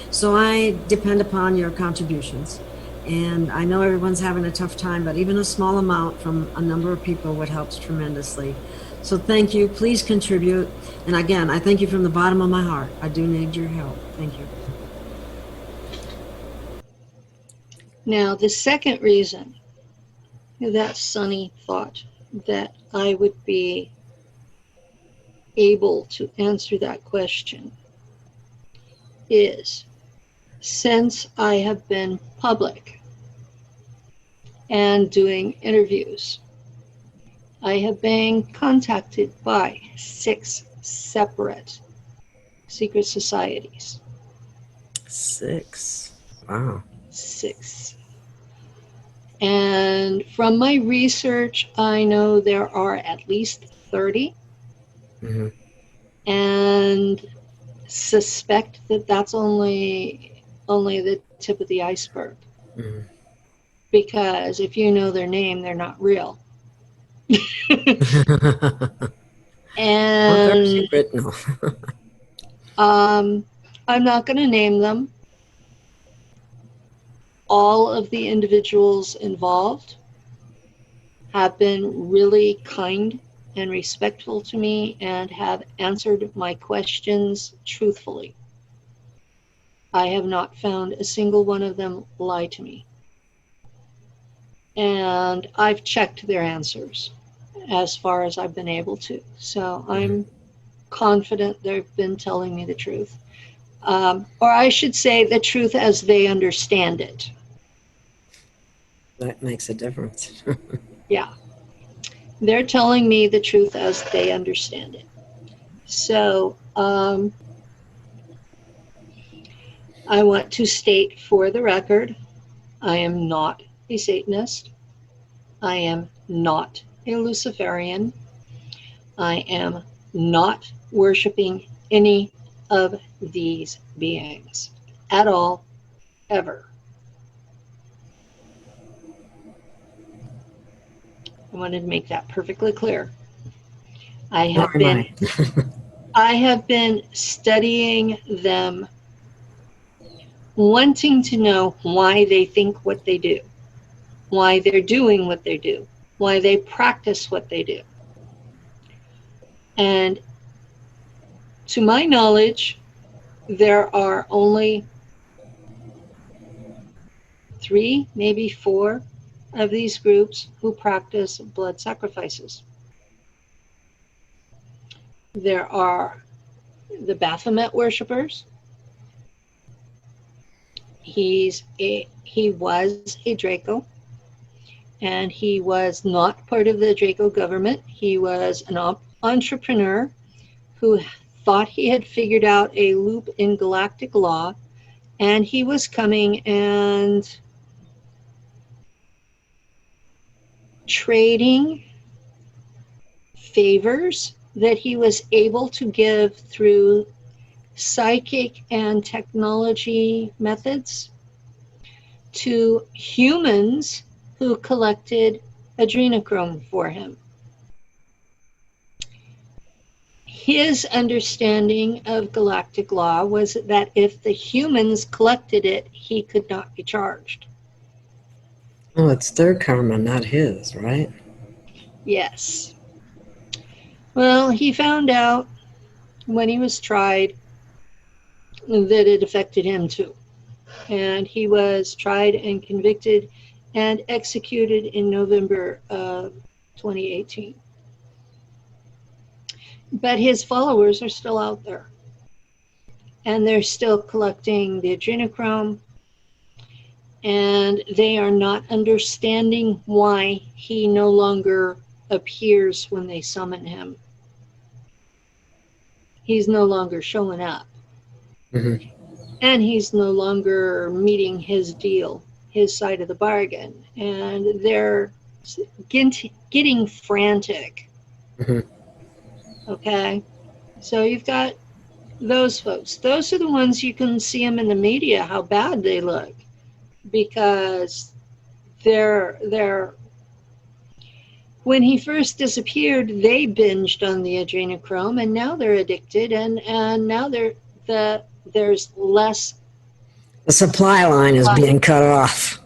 So I depend upon your contributions. And I know everyone's having a tough time, but even a small amount from a number of people would help tremendously. So thank you. Please contribute. And again, I thank you from the bottom of my heart. I do need your help. Thank you. Now, the second reason that Sunny thought that I would be able to answer that question is, since I have been public and doing interviews, I have been contacted by 6 separate secret societies. 6. Wow. 6. And from my research, I know there are at least 30. Mm-hmm. And suspect that that's only the tip of the iceberg. Mm-hmm. Because if you know their name, they're not real. And they're secret. No. I'm not going to name them. All of the individuals involved have been really kind and respectful to me and have answered my questions truthfully. I have not found a single one of them lie to me. And I've checked their answers as far as I've been able to. So I'm confident they've been telling me the truth. Or I should say the truth as they understand it. That makes a difference. Yeah. They're telling me the truth as they understand it. So I want to state for the record, I am not a Satanist. I am not a Luciferian. I am not worshiping any of these beings at all, ever. I wanted to make that perfectly clear. I have been studying them, wanting to know why they think what they do, why they're doing what they do, why they practice what they do. And to my knowledge, there are only 3, maybe 4 of these groups who practice blood sacrifices. There are the Baphomet worshippers. He was a Draco, and he was not part of the Draco government. He was an entrepreneur who thought he had figured out a loop in galactic law, and he was coming and trading favors that he was able to give through psychic and technology methods to humans who collected adrenochrome for him. His understanding of galactic law was that if the humans collected it, he could not be charged. Oh, it's their karma, not his, right? Yes. Well, he found out when he was tried that it affected him too. And he was tried and convicted and executed in November of 2018. But his followers are still out there. And they're still collecting the adrenochrome. And they are not understanding why he no longer appears when they summon him. He's no longer showing up. Mm-hmm. And he's no longer meeting his deal, his side of the bargain. And they're getting frantic. Mm-hmm. Okay? So you've got those folks. Those are the ones you can see them in the media, how bad they look. Because they're when he first disappeared, they binged on the adrenochrome, and now they're addicted, and now there's less. The supply line is being cut off.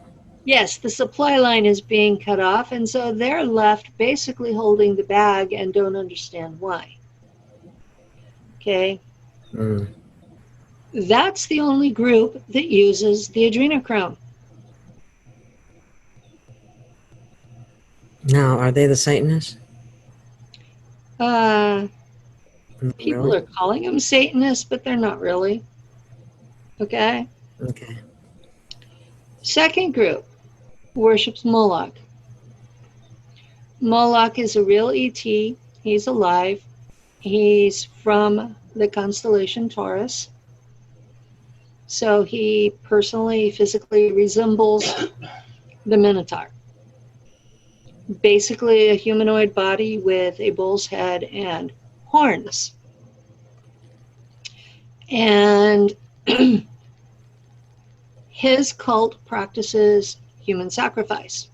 Yes, the supply line is being cut off, and so they're left basically holding the bag and don't understand why. Okay? Mm. That's the only group that uses the adrenochrome. Now, are they the Satanists? People Really? are calling them Satanists, but they're not really. Okay? Okay. Second group worships Moloch. Moloch is a real ET. He's alive. He's from the constellation Taurus. So he personally, physically resembles the Minotaur. Basically a humanoid body with a bull's head and horns. And his cult practices human sacrifice.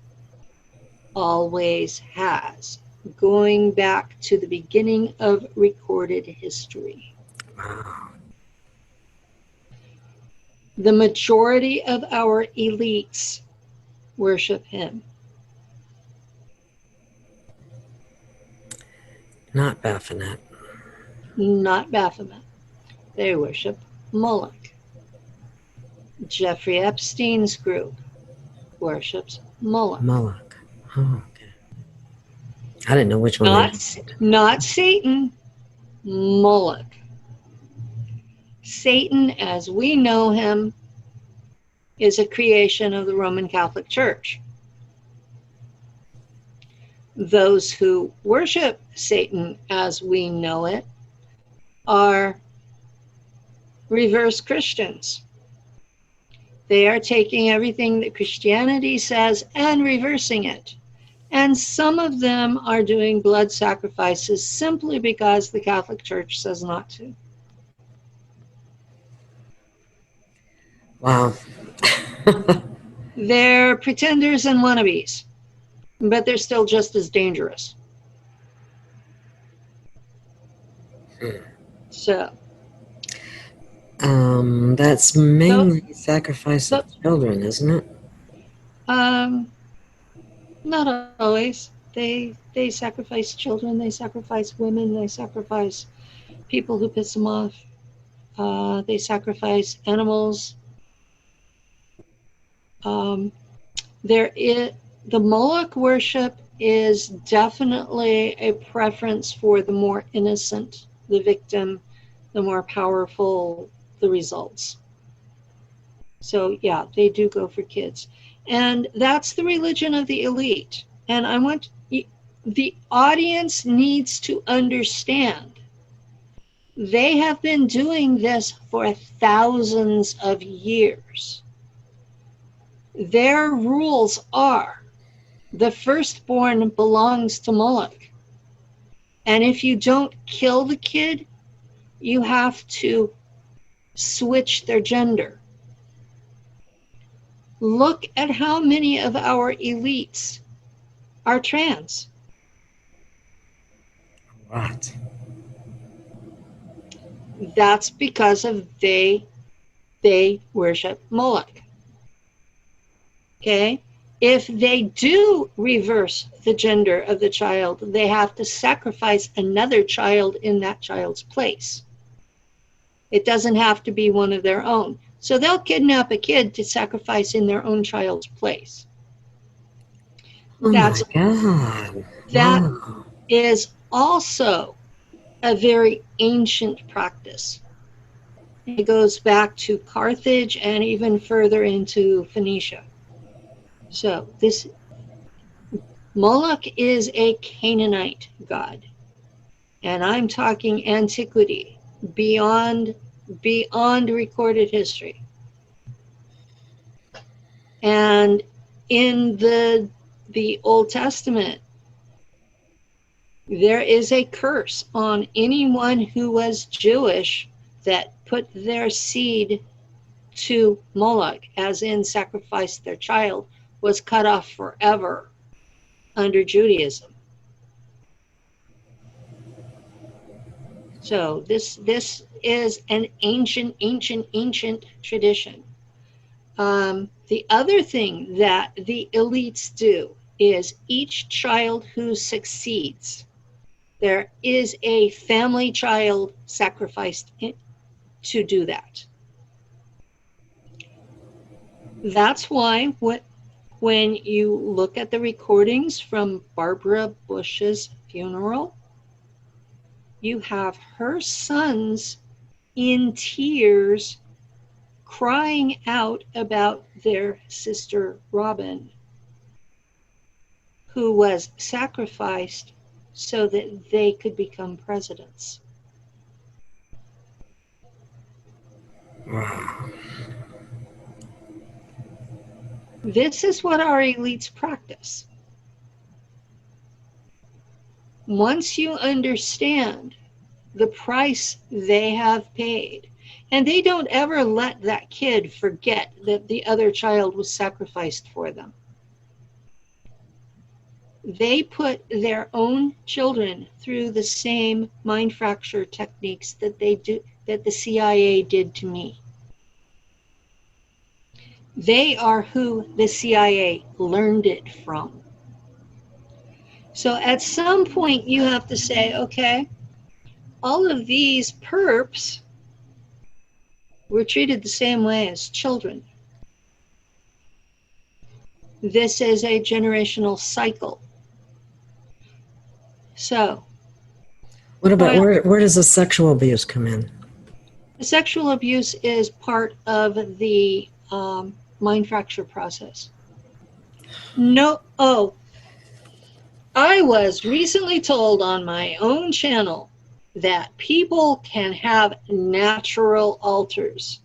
Always has, going back to the beginning of recorded history. Wow. The majority of our elites worship him. Not Baphomet. Not Baphomet. They worship Moloch. Jeffrey Epstein's group worships Moloch. Moloch. Oh, okay. I didn't know which one they Not Satan, Moloch. Satan, as we know him, is a creation of the Roman Catholic Church. Those who worship Satan as we know it are reverse Christians. They are taking everything that Christianity says and reversing it. And some of them are doing blood sacrifices simply because the Catholic Church says not to. Wow. They're pretenders and wannabes, but they're still just as dangerous. So. That's mainly sacrifice of children, isn't it? Not always. They sacrifice children, they sacrifice women, they sacrifice people who piss them off. They sacrifice animals. The Moloch worship is definitely a preference for the more innocent, the victim, the more powerful the results. So yeah, they do go for kids. And that's the religion of the elite. And I want the audience needs to understand they have been doing this for thousands of years. Their rules are the firstborn belongs to Moloch. And if you don't kill the kid, you have to switch their gender. Look at how many of our elites are trans. What? That's because of they worship Moloch. Okay? If they do reverse the gender of the child, they have to sacrifice another child in that child's place. It doesn't have to be one of their own. So they'll kidnap a kid to sacrifice in their own child's place. Oh my God. That Wow. is also a very ancient practice. It goes back to Carthage and even further into Phoenicia. So this Moloch is a Canaanite god. And I'm talking antiquity, beyond recorded history. And in the Old Testament, there is a curse on anyone who was Jewish that put their seed to Moloch, as in sacrificed their child, was cut off forever under Judaism. So this is an ancient tradition. The other thing that the elites do is each child who succeeds, there is a family child sacrificed to do that. That's why when you look at the recordings from Barbara Bush's funeral, you have her sons in tears crying out about their sister Robin, who was sacrificed so that they could become presidents. Wow. This is what our elites practice. Once you understand the price they have paid, and they don't ever let that kid forget that the other child was sacrificed for them. They put their own children through the same mind fracture techniques that the CIA did to me. They are who the CIA learned it from. So at some point you have to say, okay, all of these perps were treated the same way as children. This is a generational cycle. So, What about where does the sexual abuse come in? the sexual abuse is part of the mind fracture process. I was recently told on my own channel that people can have natural altars.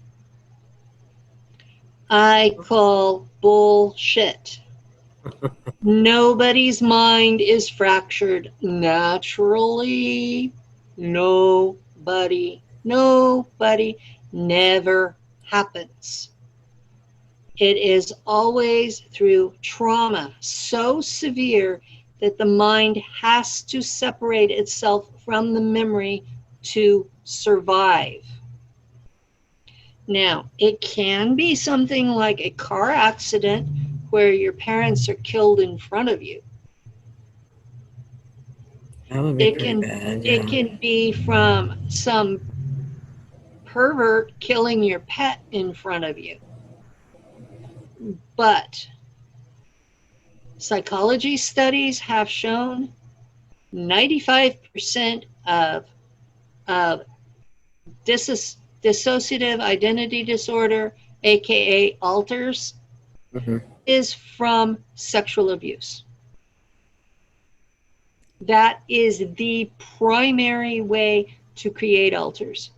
I call bullshit. Nobody's mind is fractured naturally. Nobody, never happens. It is always through trauma so severe that the mind has to separate itself from the memory to survive. Now, it can be something like a car accident where your parents are killed in front of you. That would be pretty bad, yeah. It can be from some pervert killing your pet in front of you. But psychology studies have shown 95% of dissociative identity disorder, aka alters, is from sexual abuse. That is the primary way to create alters.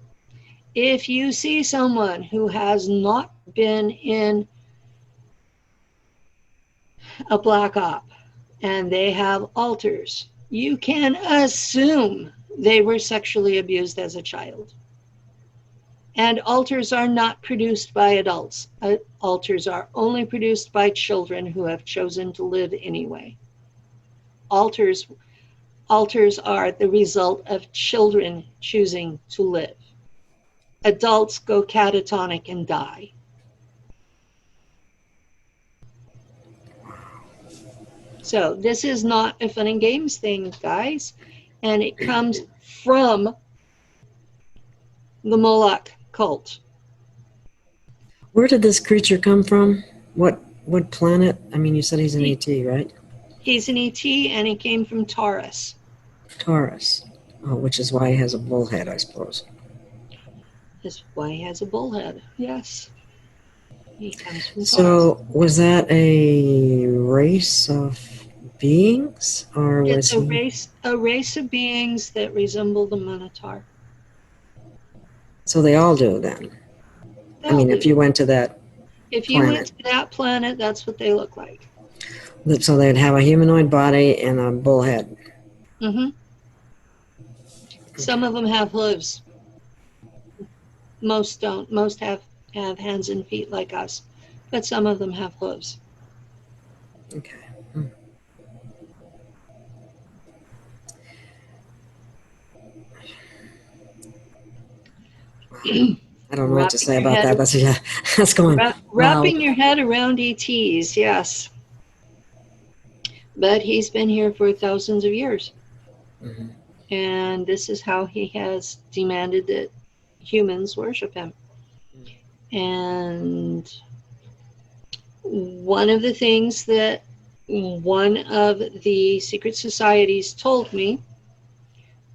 If you see someone who has not been in a black op and they have alters, you can assume they were sexually abused as a child. And alters are not produced by adults. Alters are only produced by children who have chosen to live anyway. Alters are the result of children choosing to live. Adults go catatonic and die. So this is not a fun and games thing, guys. And it comes from the Moloch cult. Where did this creature come from? What planet? I mean, you said he's an ET, right? He's an ET, and he came from Taurus. Taurus. Oh, which is why he has a bullhead, I suppose. That's why he has a bullhead. Yes. He comes from Taurus. So, was that a race of beings, or was it's a race of beings that resemble the Minotaur. So they all do then. I mean, if you went to that you went to that planet, that's what they look like. So they'd have a humanoid body and a bullhead. Mm-hmm. Some of them have hooves. Most don't. Most have hands and feet like us, but some of them have hooves. Okay. I don't know what to Wrapping say your about head- that. That's, yeah, that's going Wrapping wild. your head around ETs, yes. But he's been here for thousands of years. Mhm. And this is how he has demanded that humans worship him. And one of the things that one of the secret societies told me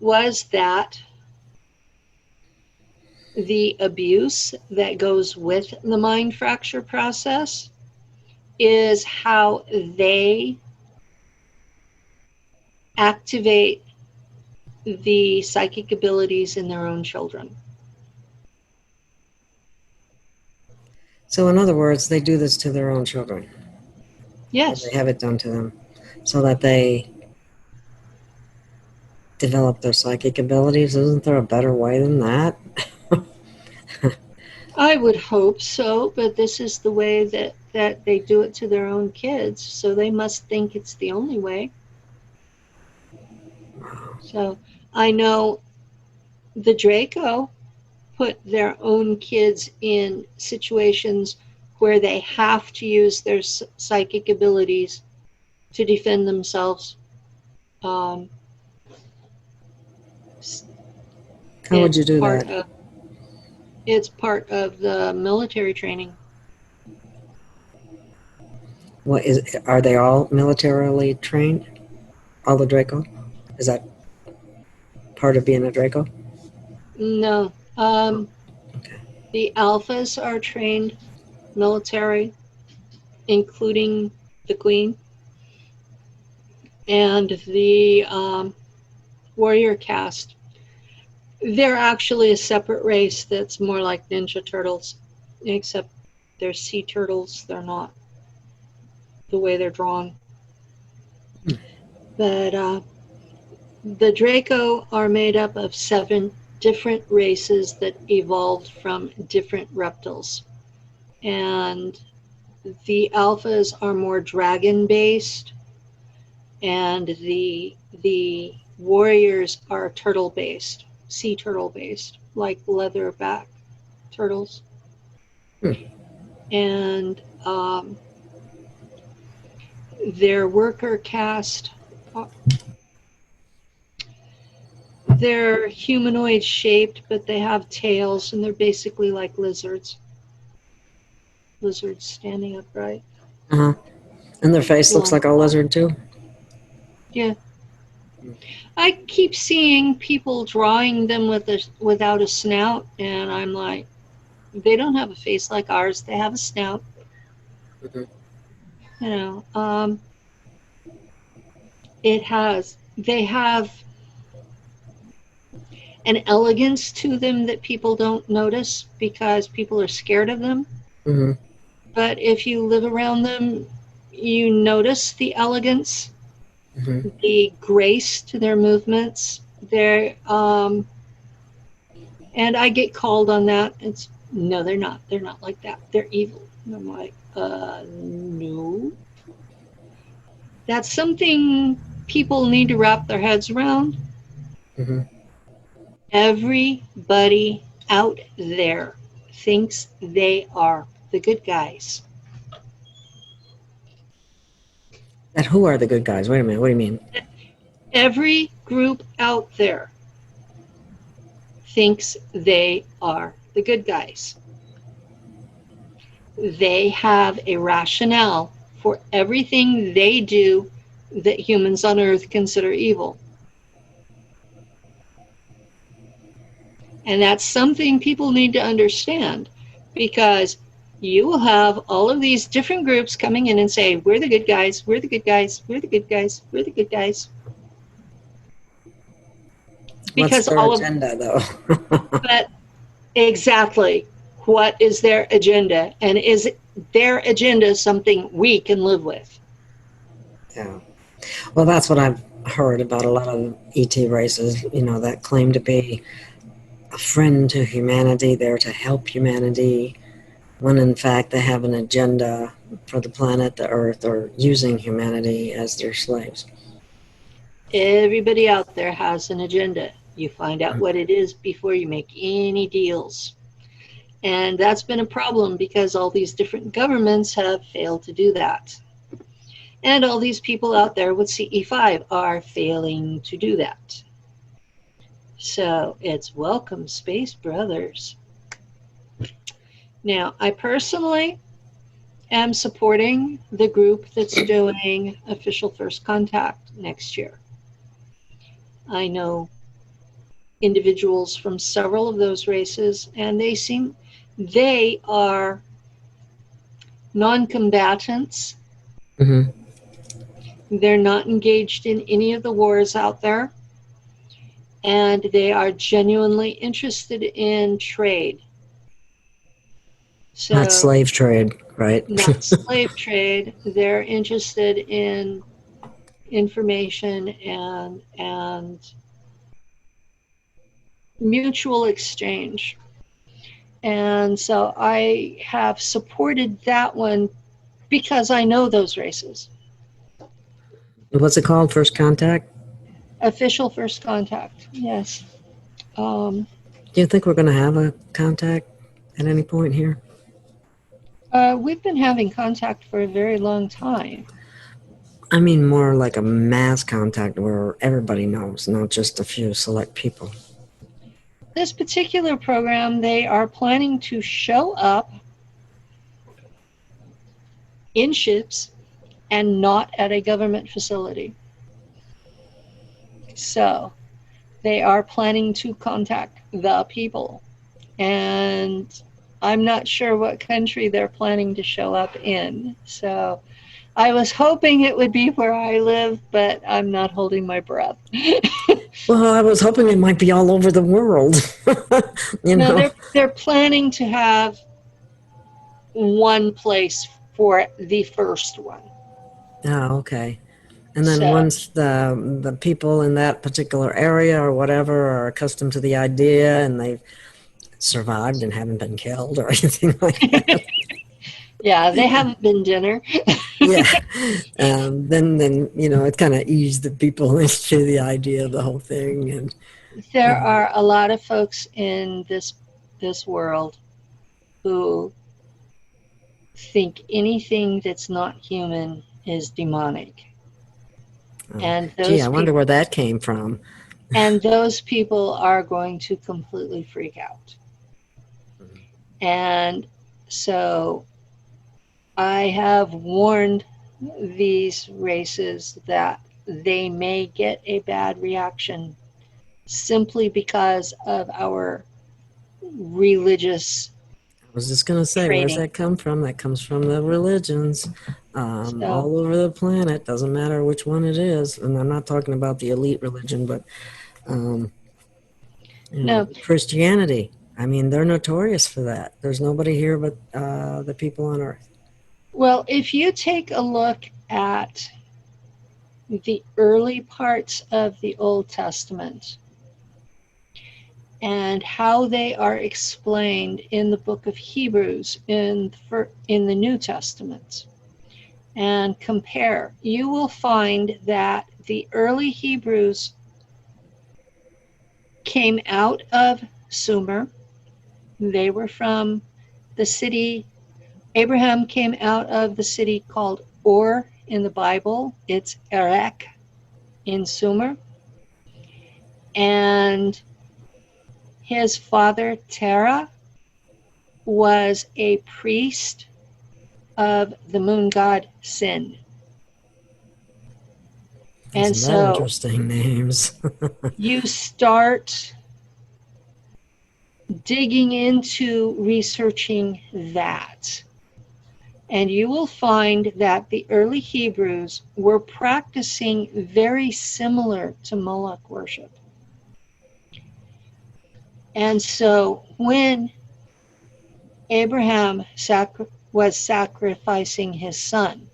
was that the abuse that goes with the mind fracture process is how they activate the psychic abilities in their own children. So in other words, they do this to their own children. Yes. They have it done to them so that they develop their psychic abilities. Isn't there a better way than that? I would hope so, but this is the way that they do it to their own kids, so they must think it's the only way. So I know the Draco put their own kids in situations where they have to use their psychic abilities to defend themselves. How would you do that? It's part of the military training. What is? Are they all militarily trained? All the Draco? Is that part of being a Draco? No. Okay. The alphas are trained military, including the queen, and the warrior caste. They're actually a separate race that's more like Ninja Turtles, except they're sea turtles. They're not the way they're drawn. But the Draco are made up of 7 different races that evolved from different reptiles. And the alphas are more dragon based, and the warriors are turtle based, sea turtle based, like leatherback turtles. And their worker caste, they're humanoid shaped, but they have tails, and they're basically like lizards standing upright. Uh-huh. And their face looks like a lizard too? Yeah. I keep seeing people drawing them without a snout, and I'm like, they don't have a face like ours. They have a snout. Mhm. You know, they have an elegance to them that people don't notice because people are scared of them. Mm-hmm. But if you live around them, you notice the elegance, Mm-hmm. the grace to their movements. And I get called on that. It's no, they're not. They're not like that. They're evil. And I'm like, no. That's something people need to wrap their heads around. Mm-hmm. Everybody out there thinks they are the good guys. And who are the good guys? Wait a minute. What do you mean? Every group out there thinks they are the good guys. They have a rationale for everything they do that humans on Earth consider evil. And that's something people need to understand, because you will have all of these different groups coming in and say, we're the good guys, we're the good guys, we're the good guys, we're the good guys. What's their agenda, though? But exactly, what is their agenda? And is their agenda something we can live with? Yeah. Well, that's what I've heard about a lot of ET races, that claim to be a friend to humanity, there to help humanity, when in fact they have an agenda for the planet, the Earth, or using humanity as their slaves. Everybody out there has an agenda. You find out what it is before you make any deals. And that's been a problem because all these different governments have failed to do that. And all these people out there with CE5 are failing to do that. So it's welcome, Space Brothers. Now, I personally am supporting the group that's doing official first contact next year. I know individuals from several of those races, and they are non-combatants. Mm-hmm. They're not engaged in any of the wars out there, and they are genuinely interested in trade. So, Not slave trade, right? not slave trade. They're interested in information and mutual exchange. And so I have supported that one because I know those races. What's it called? First contact? Official first contact, yes. Do you think we're going to have a contact at any point here? We've been having contact for a very long time. I mean, more like a mass contact where everybody knows, not just a few select people. This particular program, they are planning to show up in ships and not at a government facility. So they are planning to contact the people. And I'm not sure what country they're planning to show up in. So I was hoping it would be where I live, but I'm not holding my breath. Well, I was hoping it might be all over the world. No, they're planning to have one place for the first one. Oh, okay. And then So- once the people in that particular area or whatever are accustomed to the idea and they've survived and haven't been killed or anything like that. Yeah, they haven't been dinner. Yeah. Then it kind of eased the people into the idea of the whole thing. And There are a lot of folks in this world who think anything that's not human is demonic. And those I wonder where that came from. And those people are going to completely freak out. And so I have warned these races that they may get a bad reaction simply because of our religious. I was just going to say, training. Where's that come from? That comes from the religions all over the planet. Doesn't matter which one it is. And I'm not talking about the elite religion, but No. Christianity. I mean, they're notorious for that. There's nobody here but the people on Earth. Well, if you take a look at the early parts of the Old Testament and how they are explained in the book of Hebrews in the New Testament, and compare, you will find that the early Hebrews came out of Sumer. They were from the city. Abraham came out of the city called Ur in the Bible. It's Erech in Sumer. And his father, Terah, was a priest of the moon god Sin. And Isn't that so interesting names? you start digging into researching that. And you will find that the early Hebrews were practicing very similar to Moloch worship. And so when Abraham was sacrificing his son,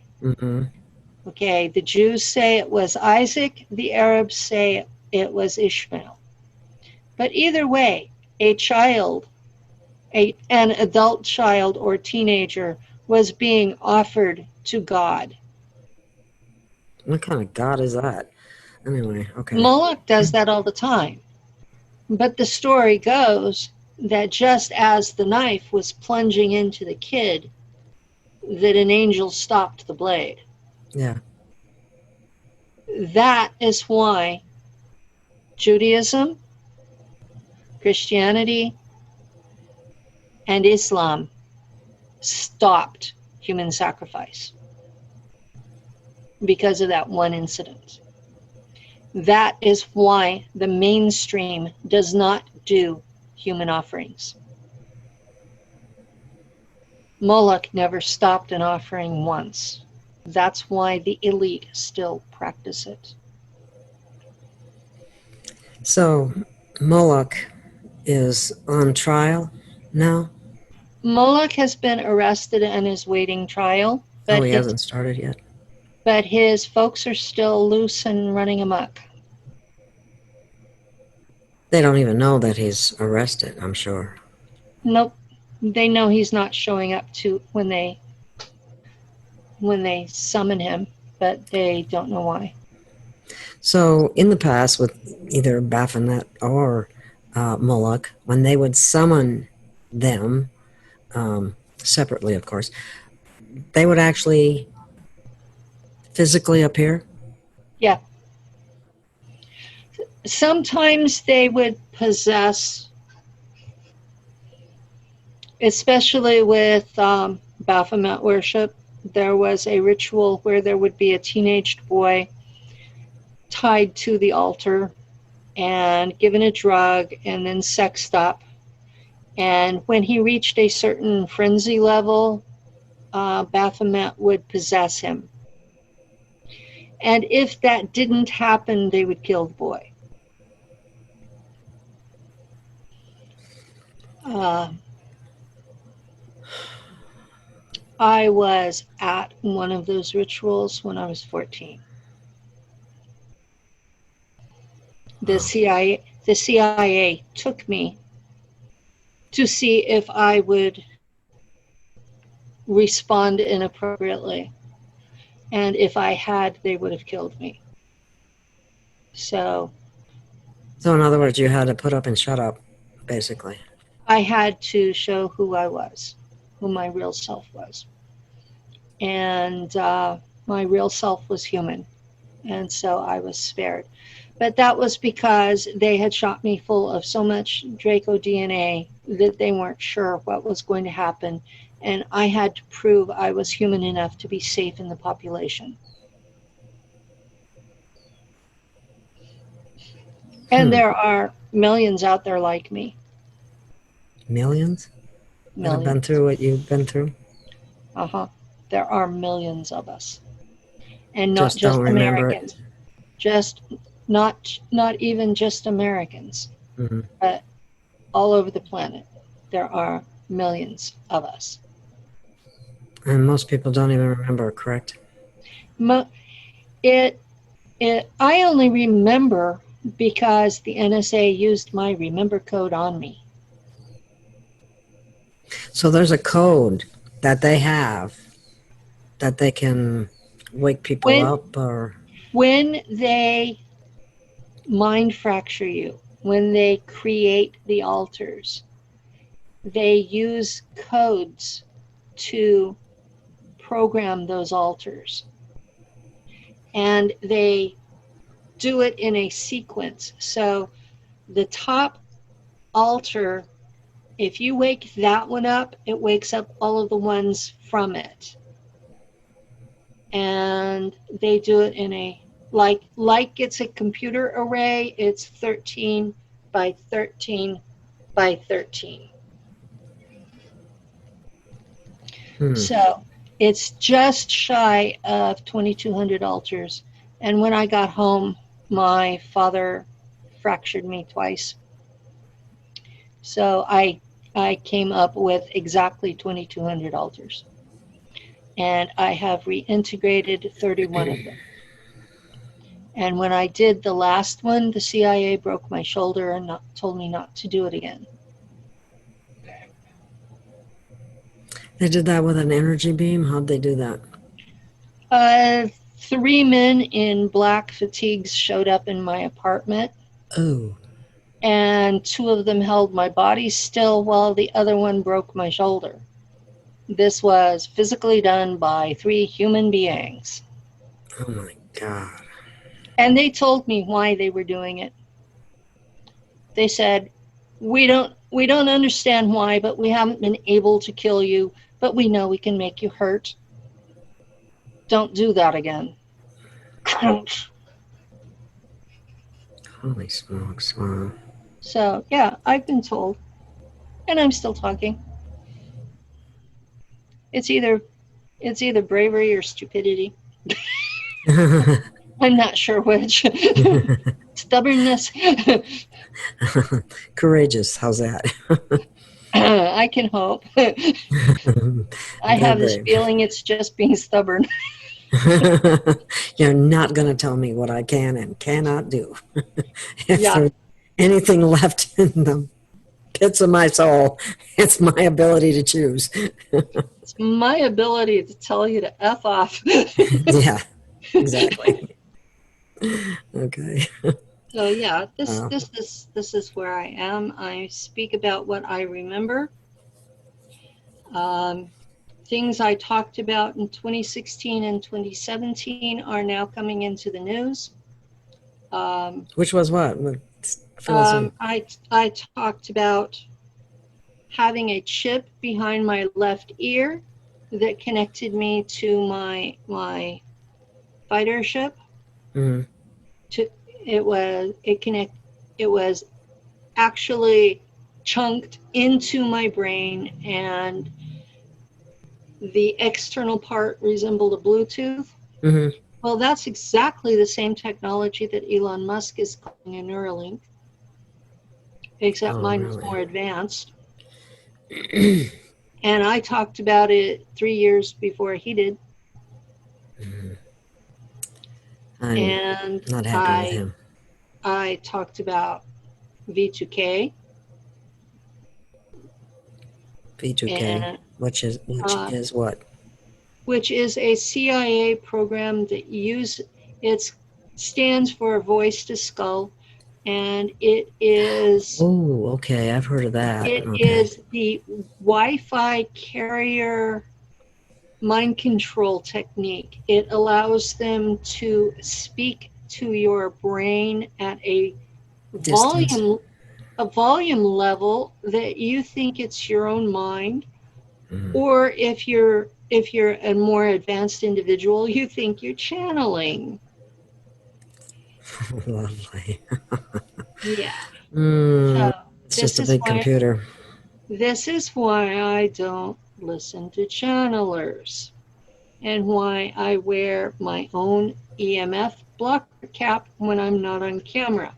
okay, the Jews say it was Isaac, the Arabs say it was Ishmael. But either way, a child, an adult child or teenager was being offered to God. What kind of God is that? Anyway, okay. Moloch does that all the time. But the story goes that just as the knife was plunging into the kid, that an angel stopped the blade. Yeah. That is why Judaism, Christianity, and Islam stopped human sacrifice because of that one incident. That is why the mainstream does not do human offerings. Moloch never stopped an offering once. That's why the elite still practice it. So Moloch is on trial now? Moloch has been arrested and is waiting trial, Oh, he hasn't started yet. but his folks are still loose and running amok. They don't even know that he's arrested, I'm sure. Nope. They know he's not showing up to when they summon him, but they don't know why. So in the past, with either Baphomet or Moloch, when they would summon them, separately, of course, they would actually physically appear? Yeah. Sometimes they would possess, especially with Baphomet worship. There was a ritual where there would be a teenaged boy tied to the altar and given a drug and then sexed up. And when he reached a certain frenzy level, Baphomet would possess him. And if that didn't happen, they would kill the boy. I was at one of those rituals when I was 14. The CIA took me to see if I would respond inappropriately. And if I had, they would have killed me. So in other words, you had to put up and shut up, basically. I had to show who I was, who my real self was. And my real self was human. And so I was spared. But that was because they had shot me full of so much Draco DNA that they weren't sure what was going to happen. And I had to prove I was human enough to be safe in the population. And there are millions out there like me. Millions? That have been Millions. through what you've been through? Uh-huh. There are millions of us. And not Just just don't remember it. Americans. Just not even just Americans, but all over the planet. There are millions of us. And most people don't even remember, correct? I only remember because the NSA used my remember code on me. So there's a code that they have that they can wake people up, or when they mind fracture you, when they create the altars, they use codes to program those altars. And they do it in a sequence. So the top altar, if you wake that one up, it wakes up all of the ones from it. And they do it in a, like it's a computer array, it's 13 by 13 by 13. So it's just shy of 2,200 altars. And when I got home, my father fractured me twice. So I came up with exactly 2,200 altars. And I have reintegrated 31 of them. And when I did the last one, the CIA broke my shoulder and told me not to do it again. they did that with an energy beam? How'd they do that? 3 men in black fatigues showed up in my apartment. Oh. and 2 of them held my body still while the other one broke my shoulder. This was physically done by 3 human beings. Oh my God. And they told me why they were doing it. They said, we don't understand why, but we haven't been able to kill you, but we know we can make you hurt. Don't do that again. Holy smokes. Wow. So, yeah, I've been told. And I'm still talking. It's either bravery or stupidity. I'm not sure which. Stubbornness. Courageous. How's that? I can hope. I have this feeling it's just being stubborn. You're not going to tell me what I can and cannot do. If Yeah. there's anything left in the pits of my soul, it's my ability to choose. It's my ability to tell you to F off. Yeah, exactly. Okay. So yeah, Wow. this is where I am. I speak about what I remember. Things I talked about in 2016 and 2017 are now coming into the news. Which was what? Fill us in. I talked about having a chip behind my left ear that connected me to my fighter ship. Mhm. It was actually chunked into my brain, and the external part resembled a Bluetooth. Mhm. Well, that's exactly the same technology that Elon Musk is calling a Neuralink, except Oh, mine was really? more advanced. And I talked about it 3 years before he did. I'm And not happy with him. I talked about V2K. V2K, And, which is what? which is a CIA program that it stands for voice to skull, and it is Oh, okay. I've heard of that. it Okay. is the Wi-Fi carrier mind control technique. It allows them to speak to your brain at a Distance. volume level that you think it's your own mind. Mhm. Or if you're a more advanced individual, you think you're channeling. Lovely. Yeah. It's just a big computer. This is why I don't listen to channelers, and why I wear my own EMF blocker cap when I'm not on camera.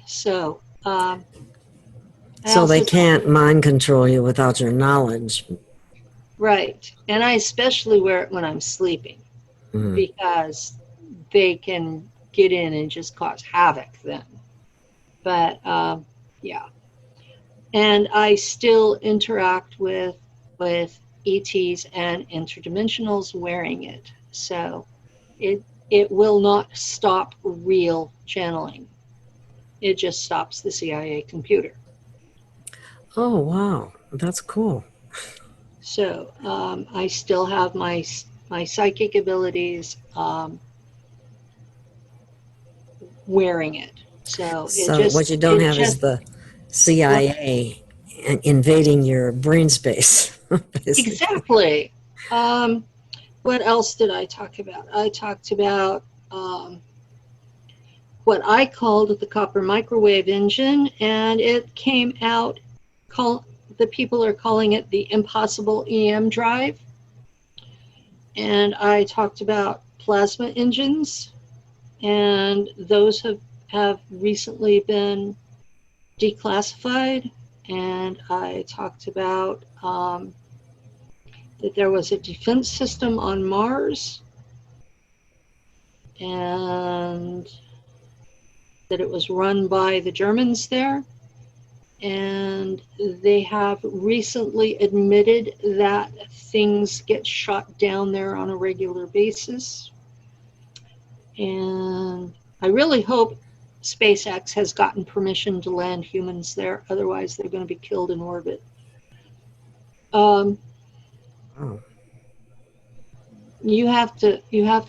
So So they can't mind control you without your knowledge. Right. And I especially wear it when I'm sleeping, because they can get in and just cause havoc then. But yeah. And I still interact with ETs and interdimensionals wearing it. So it will not stop real channeling. It just stops the CIA computer. Oh, wow. That's cool. So I still have my psychic abilities wearing it. So what you don't have is the CIA invading your brain space. Exactly. What else did I talk about? I talked about what I called the copper microwave engine, and it came out, the people are calling it the impossible EM drive. And I talked about plasma engines, and those have recently been declassified. And I talked about that there was a defense system on Mars, and that it was run by the Germans there. And they have recently admitted that things get shot down there on a regular basis. And I really hope SpaceX has gotten permission to land humans there. Otherwise, they're going to be killed in orbit. Oh, You have to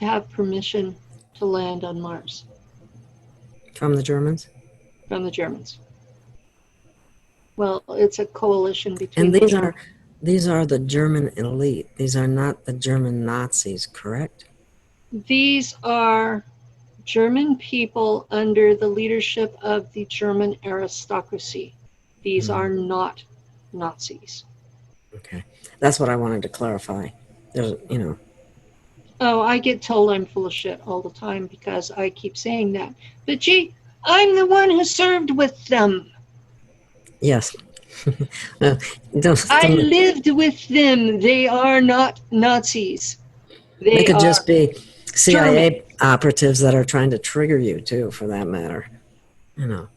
have permission to land on Mars from the Germans? from the Germans. Well, it's a coalition between. And these are the German elite. These are not the German Nazis, correct? These are German people under the leadership of the German aristocracy. These are not Nazis. Okay. That's what I wanted to clarify. There's, you know. Oh, I get told I'm full of shit all the time because I keep saying that. But gee, I'm the one who served with them. Yes. I lived with them. They are not Nazis. They could just be CIA German. operatives that are trying to trigger you, too, for that matter. You know.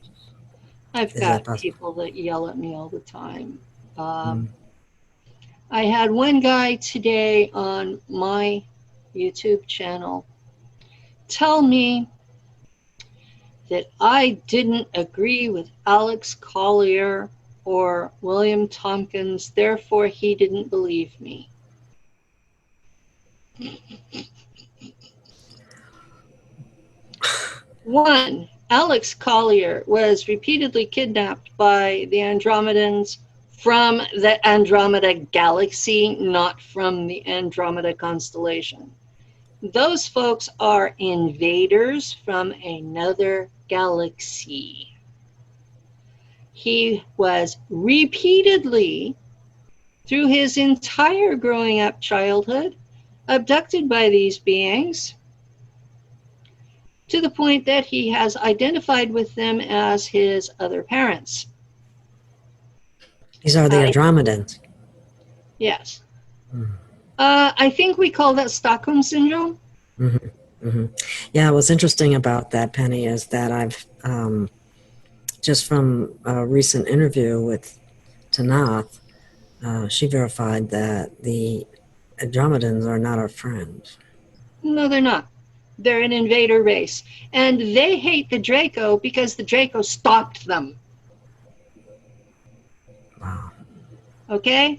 I've Is got that possible? people that yell at me all the time. I had one guy today on my YouTube channel tell me that I didn't agree with Alex Collier or William Tompkins, therefore he didn't believe me. One, Alex Collier was repeatedly kidnapped by the Andromedans from the Andromeda galaxy, not from the Andromeda constellation. Those folks are invaders from another galaxy. He was repeatedly, through his entire growing up childhood, abducted by these beings to the point that he has identified with them as his other parents. These are the Andromedans. Yes. I think we call that Stockholm Syndrome. Yeah, what's interesting about that, Penny, is that I've just from a recent interview with Tanath, she verified that the Andromedans are not our friends. No, they're not. They're an invader race. And they hate the Draco because the Draco stopped them. Wow. Okay?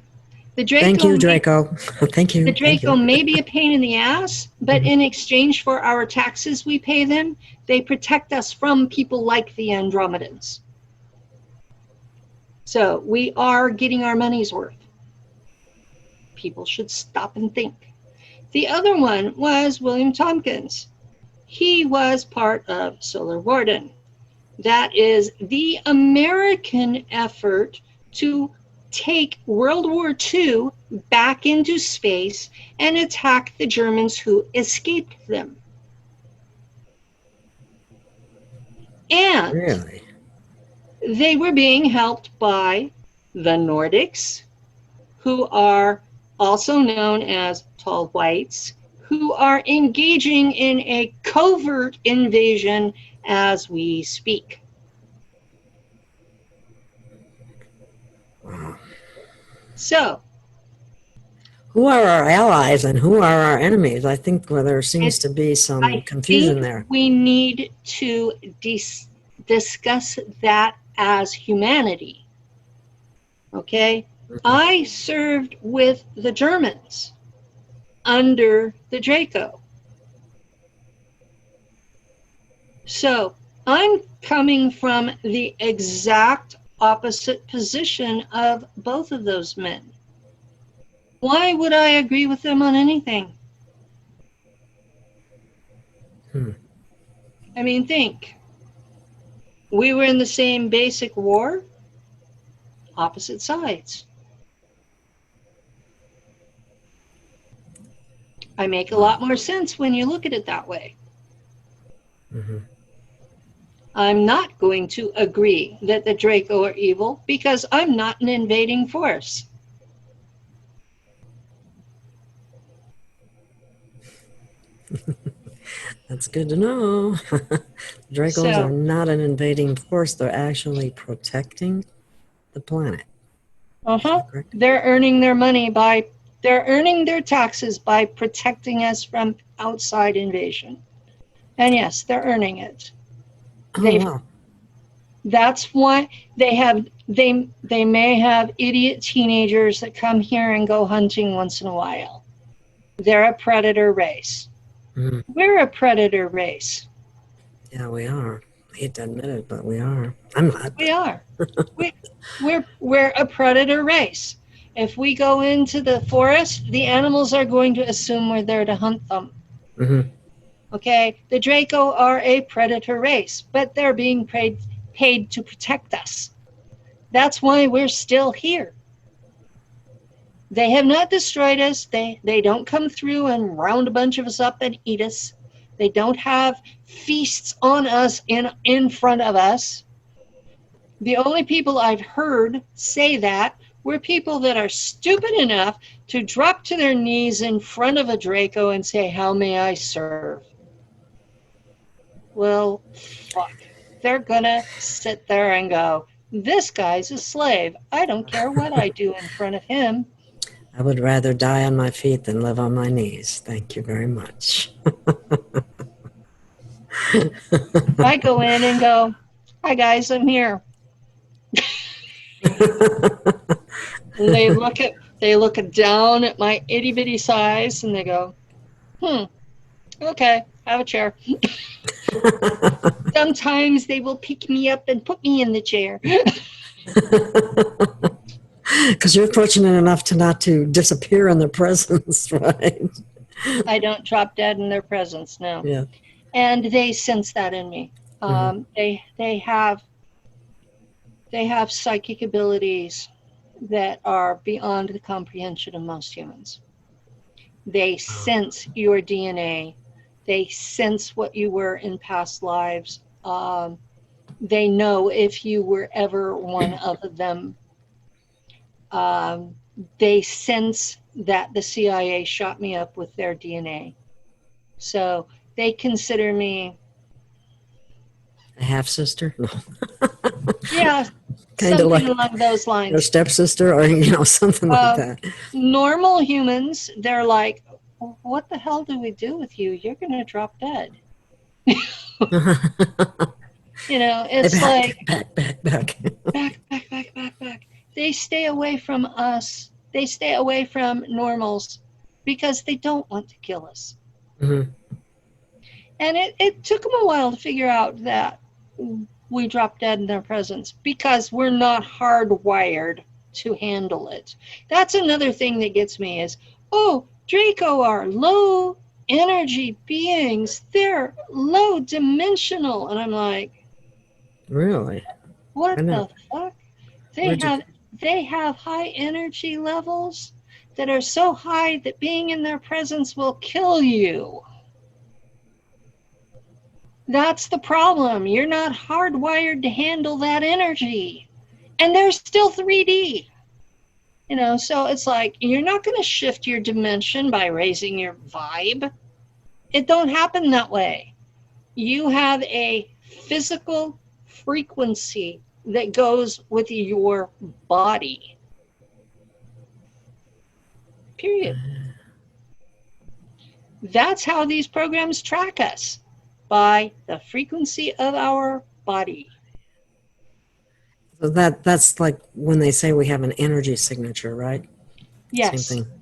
The Draco Thank you, Draco. Thank you. The Draco may be a pain in the ass, but in exchange for our taxes we pay them, they protect us from people like the Andromedans. So we are getting our money's worth. People should stop and think. The other one was William Tompkins. He was part of Solar Warden. That is the American effort to take World War II back into space and attack the Germans who escaped them. And Really? they were being helped by the Nordics, who are also known as tall whites, who are engaging in a covert invasion as we speak. Wow. So, Who are our allies and who are our enemies? I think there seems to be some confusion there. we need to discuss that as humanity. Okay? I served with the Germans under the Draco. So I'm coming from the exact opposite position of both of those men. Why would I agree with them on anything? I mean, think. We were in the same basic war, opposite sides. I make a lot more sense when you look at it that way. I'm not going to agree that the Draco are evil because I'm not an invading force. That's good to know. Dracos are not an invading force. They're actually protecting the planet. They're earning their money they're earning their taxes by protecting us from outside invasion. And yes, they're earning it. Oh, They wow. That's why they may have idiot teenagers that come here and go hunting once in a while. They're a predator race. Mhm. We're a predator race. Yeah, we are. I hate to admit it, but we are. I'm not. We are. We're a predator race. If we go into the forest, the animals are going to assume we're there to hunt them. Hmm. Okay? The Draco are a predator race, but they're being paid to protect us. That's why we're still here. They have not destroyed us. They don't come through and round a bunch of us up and eat us. They don't have feasts on us in front of us. The only people I've heard say that were people that are stupid enough to drop to their knees in front of a Draco and say, "How may I serve?" Well, fuck. They're gonna sit there and go, "This guy's a slave. I don't care what I do in front of him." I would rather die on my feet than live on my knees. Thank you very much. I go in and go, "Hi guys, I'm here." And they look down at my itty bitty size and they go, okay, have a chair. Sometimes they will pick me up and put me in the chair. Because you're fortunate enough to not to disappear in their presence, right? I don't drop dead in their presence, no. Yeah. And they sense that in me. They have psychic abilities that are beyond the comprehension of most humans. They sense your DNA. They sense what you were in past lives. They know if you were ever one of them. They sense that the CIA shot me up with their DNA. So they consider me A half sister? No. yeah, Kind of something like along those your lines. stepsister or, something like that. Normal humans, they're like, what the hell do we do with you? You're going to drop dead. It's back. back. They stay away from us. They stay away from normals because they don't want to kill us. Mm-hmm. And it took them a while to figure out that we drop dead in their presence because we're not hardwired to handle it. That's another thing that gets me is, Draco are low energy beings. They're low dimensional. And I'm like, Really? what the fuck? They have high energy levels that are so high that being in their presence will kill you. That's the problem. You're not hardwired to handle that energy. And they're still 3D. So it's like, you're not going to shift your dimension by raising your vibe. It don't happen that way. You have a physical frequency that goes with your body. Period. That's how these programs track us, by the frequency of our body. So that's like when they say we have an energy signature, right? Yes. Same thing.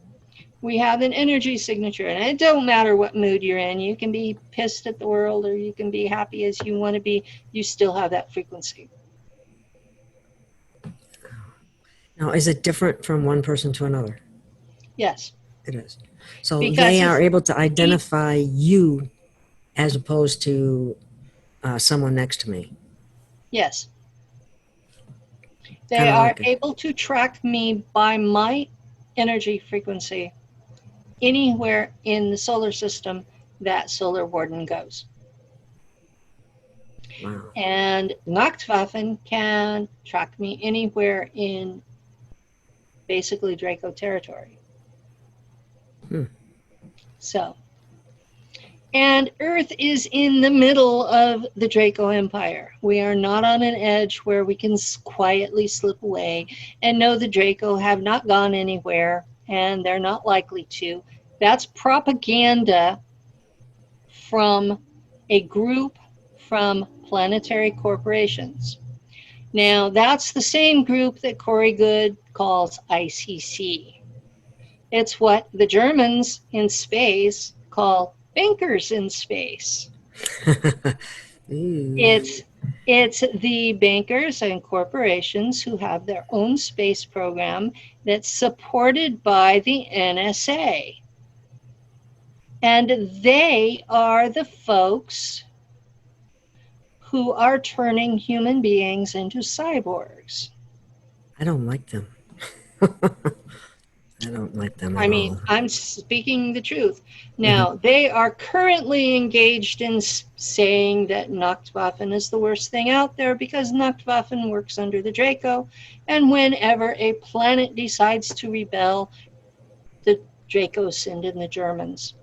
We have an energy signature, and it don't matter what mood you're in. You can be pissed at the world or you can be happy as you want to be. You still have that frequency. Now, is it different from one person to another? Yes. It is. So Because they are able to identify you as opposed to someone next to me. Yes. They are able to track me by my energy frequency anywhere in the solar system that Solar Warden goes. Wow. And Nachtwaffen can track me anywhere in basically Draco territory. So, and Earth is in the middle of the Draco Empire. We are not on an edge where we can quietly slip away and know the Draco have not gone anywhere and they're not likely to. That's propaganda from a group from planetary corporations. Now, that's the same group that Corey Goode calls ICC. It's what the Germans in space call bankers in space. It's the bankers and corporations who have their own space program that's supported by the NSA. And they are the folks who are turning human beings into cyborgs. I don't like them. I don't like them at I mean, all. I'm speaking the truth. Now, they are currently engaged in saying that Nachtwaffen is the worst thing out there because Nachtwaffen works under the Draco. And whenever a planet decides to rebel, the Draco send in the Germans.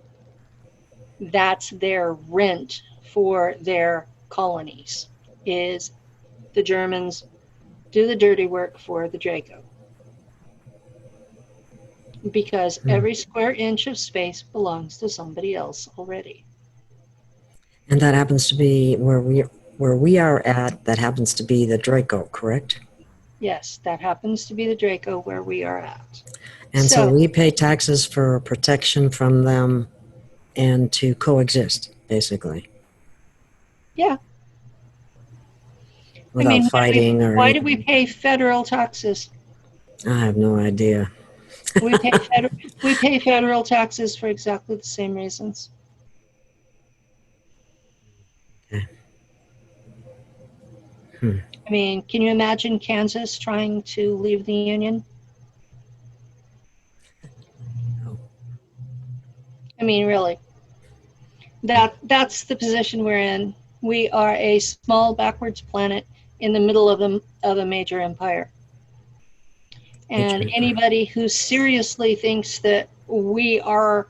That's their rent for their colonies, is the Germans do the dirty work for the Draco. Because every square inch of space belongs to somebody else already. And that happens to be where we are at. That happens to be the Draco, correct? Yes, that happens to be the Draco where we are at. And so we pay taxes for protection from them and to coexist, basically. Yeah. Without fighting or why anything. do we pay federal taxes? I have no idea. We pay federal taxes for exactly the same reasons. Okay. I mean, can you imagine Kansas trying to leave the Union? No. I mean, really. That's the position we're in. We are a small backwards planet in the middle of a major empire. And anybody who seriously thinks that we are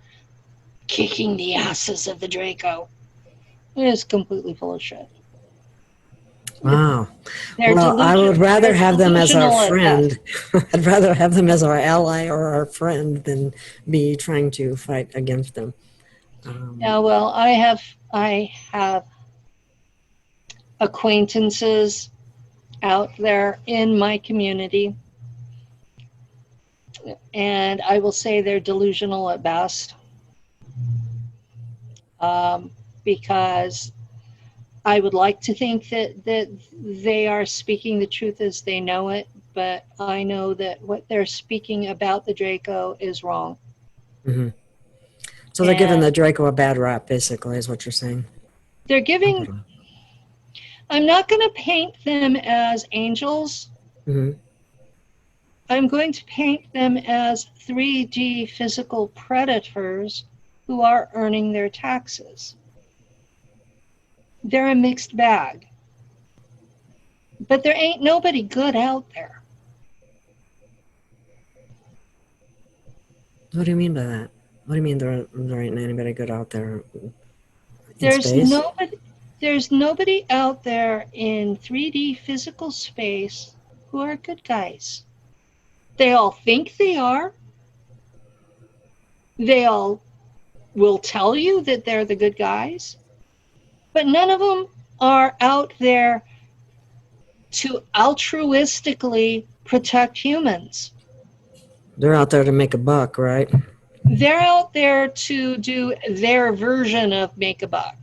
kicking the asses of the Draco is completely full of shit. Wow. Well, I would rather have them as our friend. I'd rather have them as our ally or our friend than be trying to fight against them. Yeah, well, I have acquaintances out there in my community, and I will say they're delusional at best, because I would like to think that they are speaking the truth as they know it, but I know that what they're speaking about the Draco is wrong. Mm-hmm. So they're giving the Draco a bad rap, basically, is what you're saying. They're giving... I'm not going to paint them as angels. Mm-hmm. I'm going to paint them as 3D physical predators who are earning their taxes. They're a mixed bag. But there ain't nobody good out there. What do you mean by that? What do you mean there ain't anybody good out there in There's space? There's nobody out there in 3D physical space who are good guys. They all think they are. They all will tell you that they're the good guys. But none of them are out there to altruistically protect humans. They're out there to make a buck, right? They're out there to do their version of make a buck.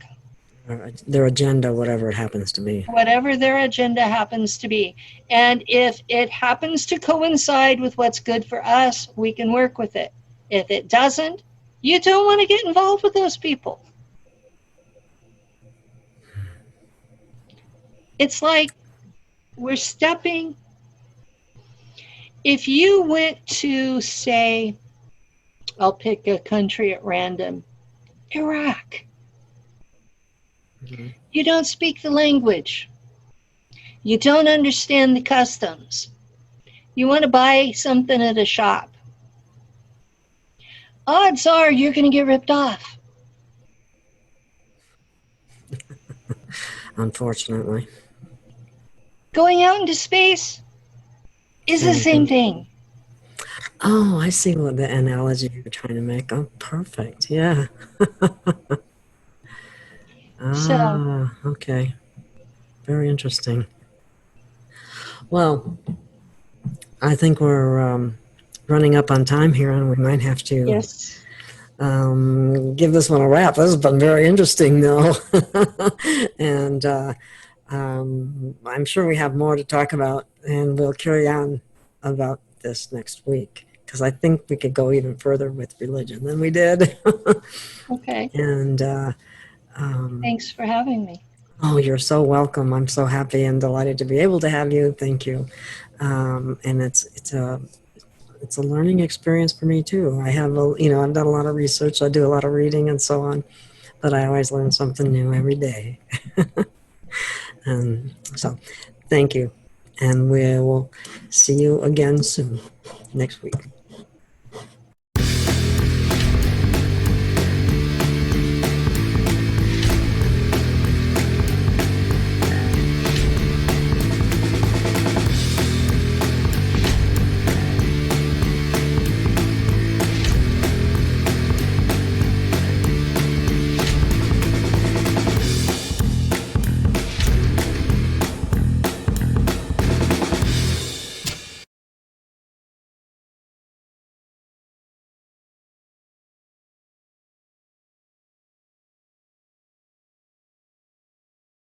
Their agenda, whatever it happens to be. Whatever their agenda happens to be. And if it happens to coincide with what's good for us, we can work with it. If it doesn't, you don't want to get involved with those people. It's like we're stepping. If you went to, say, I'll pick a country at random, Iraq. Mm-hmm. You don't speak the language. You don't understand the customs. You want to buy something at a shop. Odds are you're going to get ripped off. Unfortunately. Going out into space is the same thing. Oh, I see what the analogy you're trying to make. Oh, perfect. Yeah. So, okay. Very interesting. Well, I think we're running up on time here, and we might have to Yes. give this one a wrap. This has been very interesting, though. And I'm sure we have more to talk about, and we'll carry on about this next week, because I think we could go even further with religion than we did. Okay. And Thanks for having me. oh, you're so welcome. I'm so happy and delighted to be able to have you. Thank you. And it's a learning experience for me too. I have I've done a lot of research. I do a lot of reading and so on, but I always learn something new every day. And so, thank you, and we will see you again soon next week.